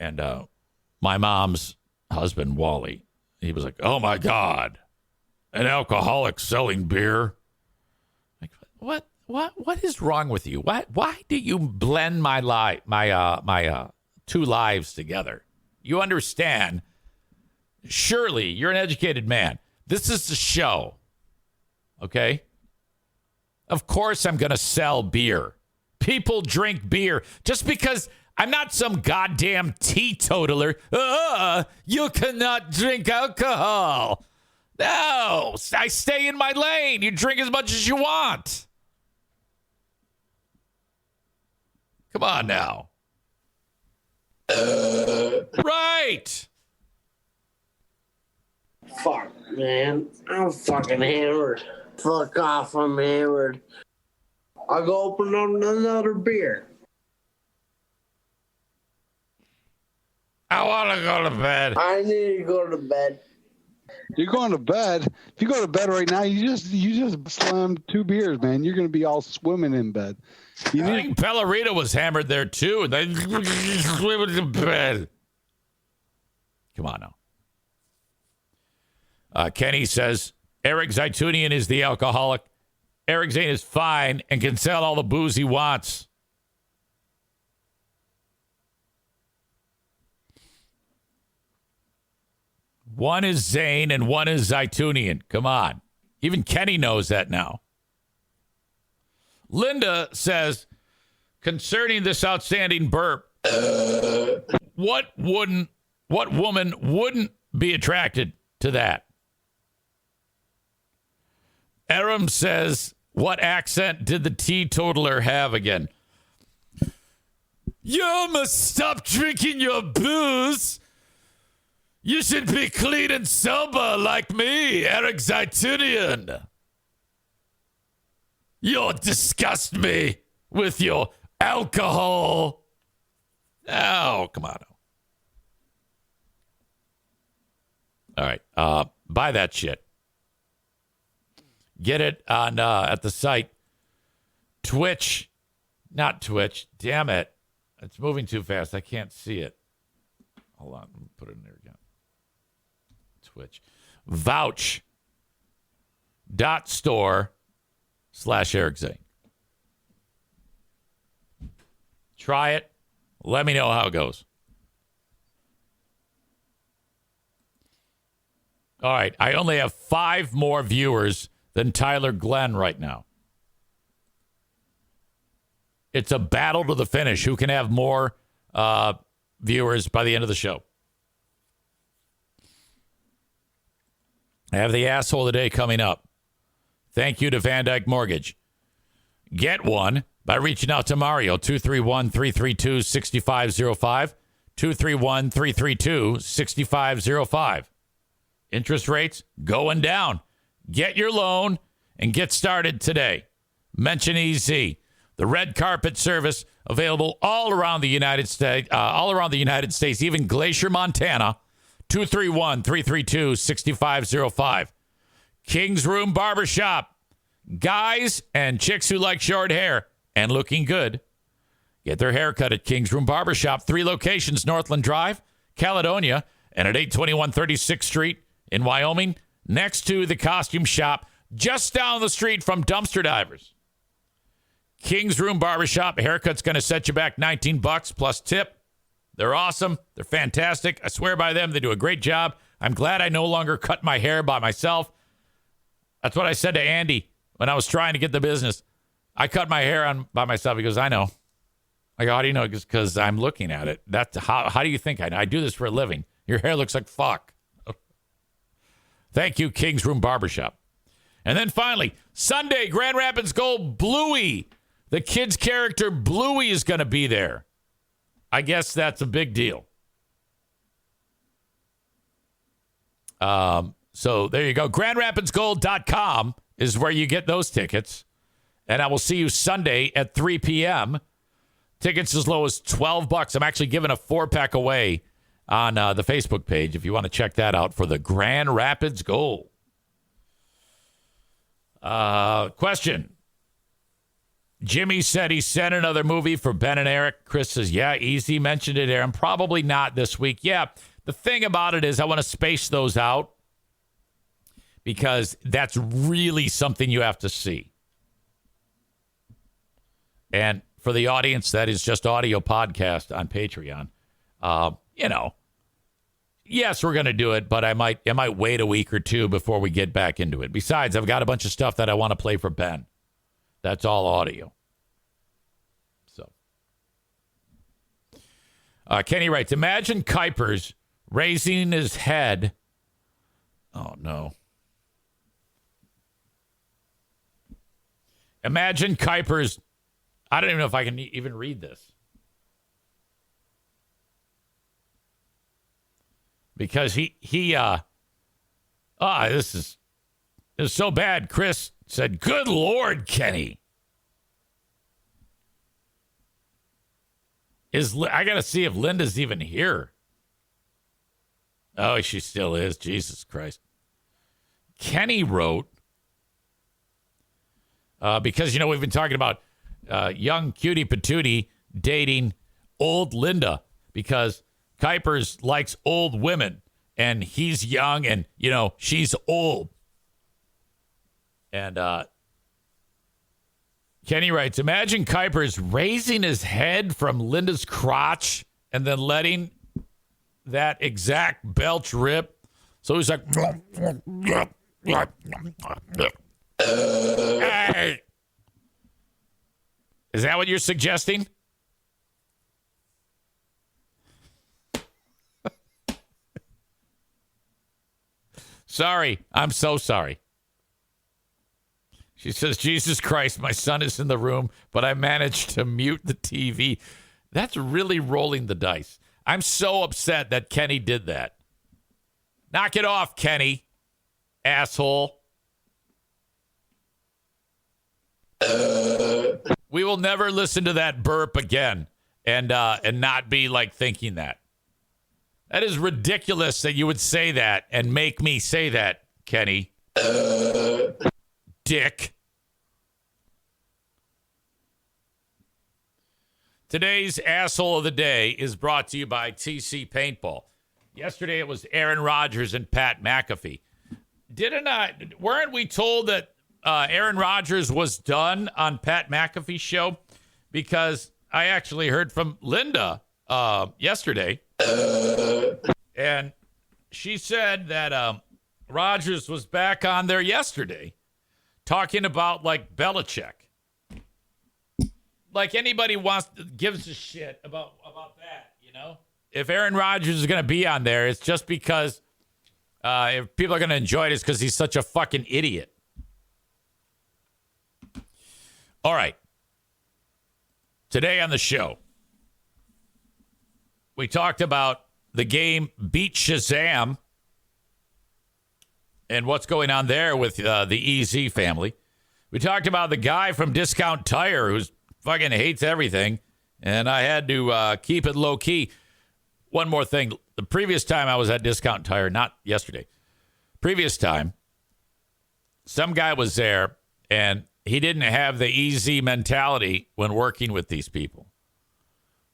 And my mom's husband, Wally, he was like, "Oh my God, an alcoholic selling beer." Like, what is wrong with you? Why do you blend my two lives together? You understand? Surely you're an educated man. This is the show. Okay? Of course I'm going to sell beer. People drink beer. Just because I'm not some goddamn teetotaler. You cannot drink alcohol. No, I stay in my lane. You drink as much as you want. Come on now. Right. Fuck, man. I'm fucking hammered. Fuck off, I'm hammered. I'll go open up another beer. I want to go to bed. I need to go to bed. You're going to bed. If you go to bed right now, you just slammed 2 beers, man. You're going to be all swimming in bed. I think Pellerito was hammered there too. They swimming in bed. Come on now. Kenny says Eric Zaitunian is the alcoholic. Eric Zane is fine and can sell all the booze he wants. One is Zane and one is Zaitunian. Come on. Even Kenny knows that now. Linda says, concerning this outstanding burp, what woman wouldn't be attracted to that? Aram says, what accent did the teetotaler have again? You must stop drinking your booze. You should be clean and sober like me, Eric Zaitunian. You disgust me with your alcohol. Oh, come on. All right. Buy that shit. Get it on at the site. Twitch. Not Twitch. Damn it. It's moving too fast. I can't see it. Hold on. Let me put it in there again. Twitch. Vouch.store/Eric Zane. Try it. Let me know how it goes. All right. I only have 5 more viewers than Tyler Glenn right now. It's a battle to the finish. Who can have more viewers by the end of the show? I have the asshole of the day coming up. Thank you to Van Dyke Mortgage. Get one by reaching out to Mario, 231-332-6505, 231-332-6505. Interest rates going down. Get your loan and get started today. Mention EZ, the red carpet service available all around the United States, even Glacier, Montana. 231-332-6505. King's Room Barbershop. Guys and chicks who like short hair and looking good. Get their hair cut at King's Room Barbershop. 3 locations, Northland Drive, Caledonia, and at 821 36th Street in Wyoming, next to the costume shop, just down the street from Dumpster Divers. King's Room Barbershop. Haircut's going to set you back $19 plus tip. They're awesome. They're fantastic. I swear by them. They do a great job. I'm glad I no longer cut my hair by myself. That's what I said to Andy when I was trying to get the business. I cut my hair on by myself. He goes, I know. I go, how do you know? Because I'm looking at it. That's how do you think I know? I do this for a living. Your hair looks like fuck. Thank you, King's Room Barbershop. And then finally, Sunday, Grand Rapids Gold, Bluey. The kid's character, Bluey, is going to be there. I guess that's a big deal. So there you go. GrandRapidsGold.com is where you get those tickets. And I will see you Sunday at 3 p.m. Tickets as low as $12. I'm actually giving a 4-pack away on the Facebook page if you want to check that out for the Grand Rapids goal. Question. Jimmy said he sent another movie for Ben and Eric. Chris says, yeah, easy. Mentioned it, Aaron. Probably not this week. Yeah, the thing about it is I want to space those out because that's really something you have to see. And for the audience that is just audio podcast on Patreon, yes, we're going to do it, but I might wait a week or two before we get back into it. Besides, I've got a bunch of stuff that I want to play for Ben. That's all audio. So, Kenny writes, imagine Kuipers raising his head. Oh, no. Imagine Kuipers. I don't even know if I can even read this. Because this is so bad. Chris said, good Lord, Kenny. I got to see if Linda's even here. Oh, she still is. Jesus Christ. Kenny wrote, because, we've been talking about young cutie patootie dating old Linda because Kuipers likes old women and he's young and, she's old. And Kenny writes, imagine Kuipers raising his head from Linda's crotch and then letting that exact belch rip. So he's like, hey. Is that what you're suggesting? Sorry. I'm so sorry. She says, Jesus Christ, my son is in the room, but I managed to mute the TV. That's really rolling the dice. I'm so upset that Kenny did that. Knock it off, Kenny, asshole. We will never listen to that burp again and not be like thinking that. That is ridiculous that you would say that and make me say that, Kenny. Dick. Today's asshole of the day is brought to you by TC Paintball. Yesterday it was Aaron Rodgers and Pat McAfee. Weren't we told that Aaron Rodgers was done on Pat McAfee's show? Because I actually heard from Linda yesterday. And she said that Rodgers was back on there yesterday talking about like Belichick. Like anybody gives a shit about that, If Aaron Rodgers is going to be on there, it's just because if people are going to enjoy it, it's because he's such a fucking idiot. All right. Today on the show, we talked about the game Beat Shazam and what's going on there with the EZ family. We talked about the guy from Discount Tire who's fucking hates everything, and I had to keep it low key. One more thing. The previous time I was at Discount Tire, not yesterday, previous time, some guy was there, and he didn't have the EZ mentality when working with these people.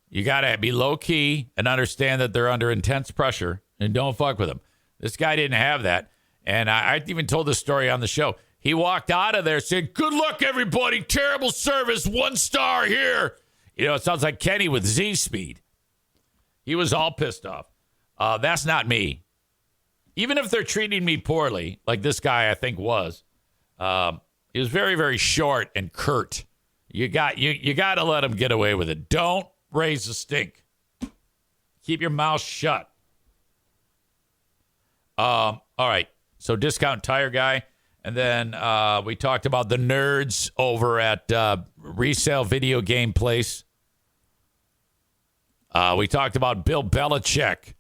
You got to be low key and understand that they're under intense pressure, and don't fuck with them. This guy didn't have that, and I even told this story on the show. He walked out of there saying, good luck, everybody. Terrible service. 1 star here. It sounds like Kenny with Z-Speed. He was all pissed off. That's not me. Even if they're treating me poorly, like this guy I think was, he was very, very short and curt. You got to let him get away with it. Don't raise the stink. Keep your mouth shut. All right. So Discount Tire guy. And then we talked about the nerds over at Resale Video Game Place. We talked about Bill Belichick.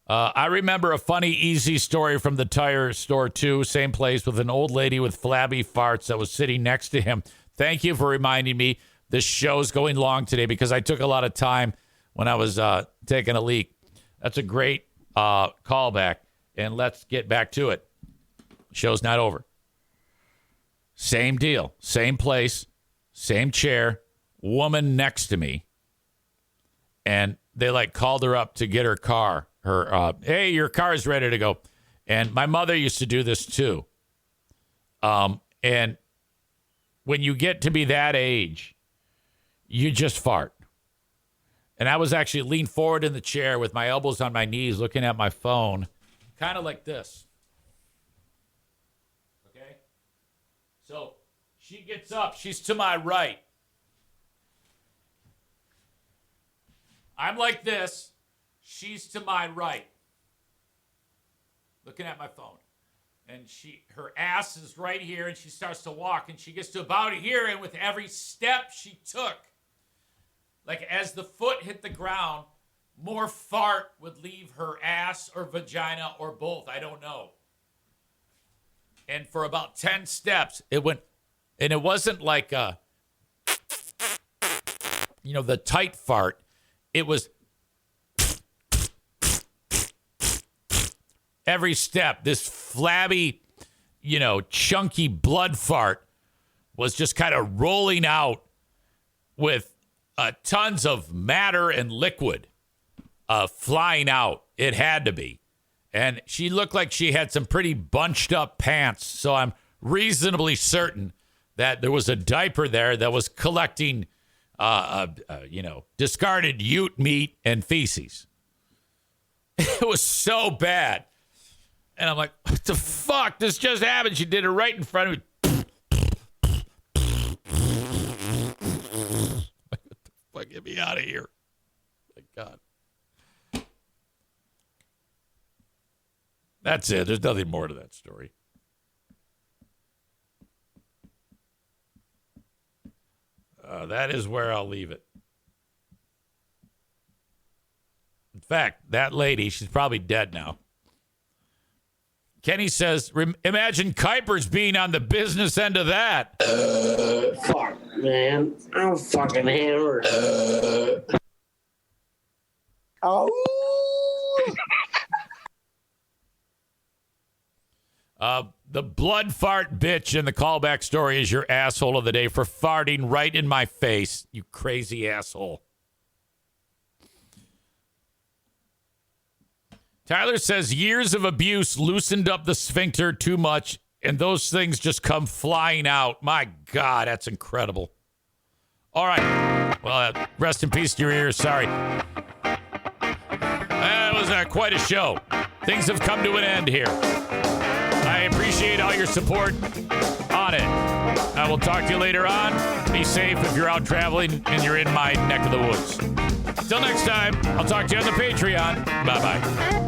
I remember a funny, easy story from the tire store, too. Same place with an old lady with flabby farts that was sitting next to him. Thank you for reminding me. This show's going long today because I took a lot of time when I was taking a leak. That's a great callback. And let's get back to it. Show's not over. Same deal. Same place. Same chair. Woman next to me. And they called her up to get her car. Hey, your car's ready to go. And my mother used to do this too. And when you get to be that age, you just fart. And I was actually leaned forward in the chair with my elbows on my knees, looking at my phone, kind of like this. Okay? So she gets up. She's to my right. I'm like this. She's to my right, looking at my phone. And her ass is right here, and she starts to walk, and she gets to about here, and with every step she took, as the foot hit the ground, more fart would leave her ass or vagina or both. I don't know. And for about 10 steps, it went, and it wasn't like the tight fart. It was every step. This flabby, chunky blood fart was just kind of rolling out with tons of matter and liquid flying out. It had to be. And she looked like she had some pretty bunched up pants. So I'm reasonably certain that there was a diaper there that was collecting discarded ute meat and feces. It was so bad. And I'm like, what the fuck? This just happened. She did it right in front of me. What the fuck? Get me out of here. Thank God. That's it. There's nothing more to that story. That is where I'll leave it. In fact, that lady, she's probably dead now. Kenny says, imagine Kuipers being on the business end of that. Fuck, man. I'm fucking hammered. Oh. The blood fart bitch in the callback story is your asshole of the day for farting right in my face, you crazy asshole. Tyler says years of abuse loosened up the sphincter too much, and those things just come flying out. My God, that's incredible. All right. Well, rest in peace to your ears. Sorry. That was quite a show. Things have come to an end here. I appreciate all your support on it. I will talk to you later on. Be safe if you're out traveling and you're in my neck of the woods. Till next time, I'll talk to you on the Patreon. Bye-bye.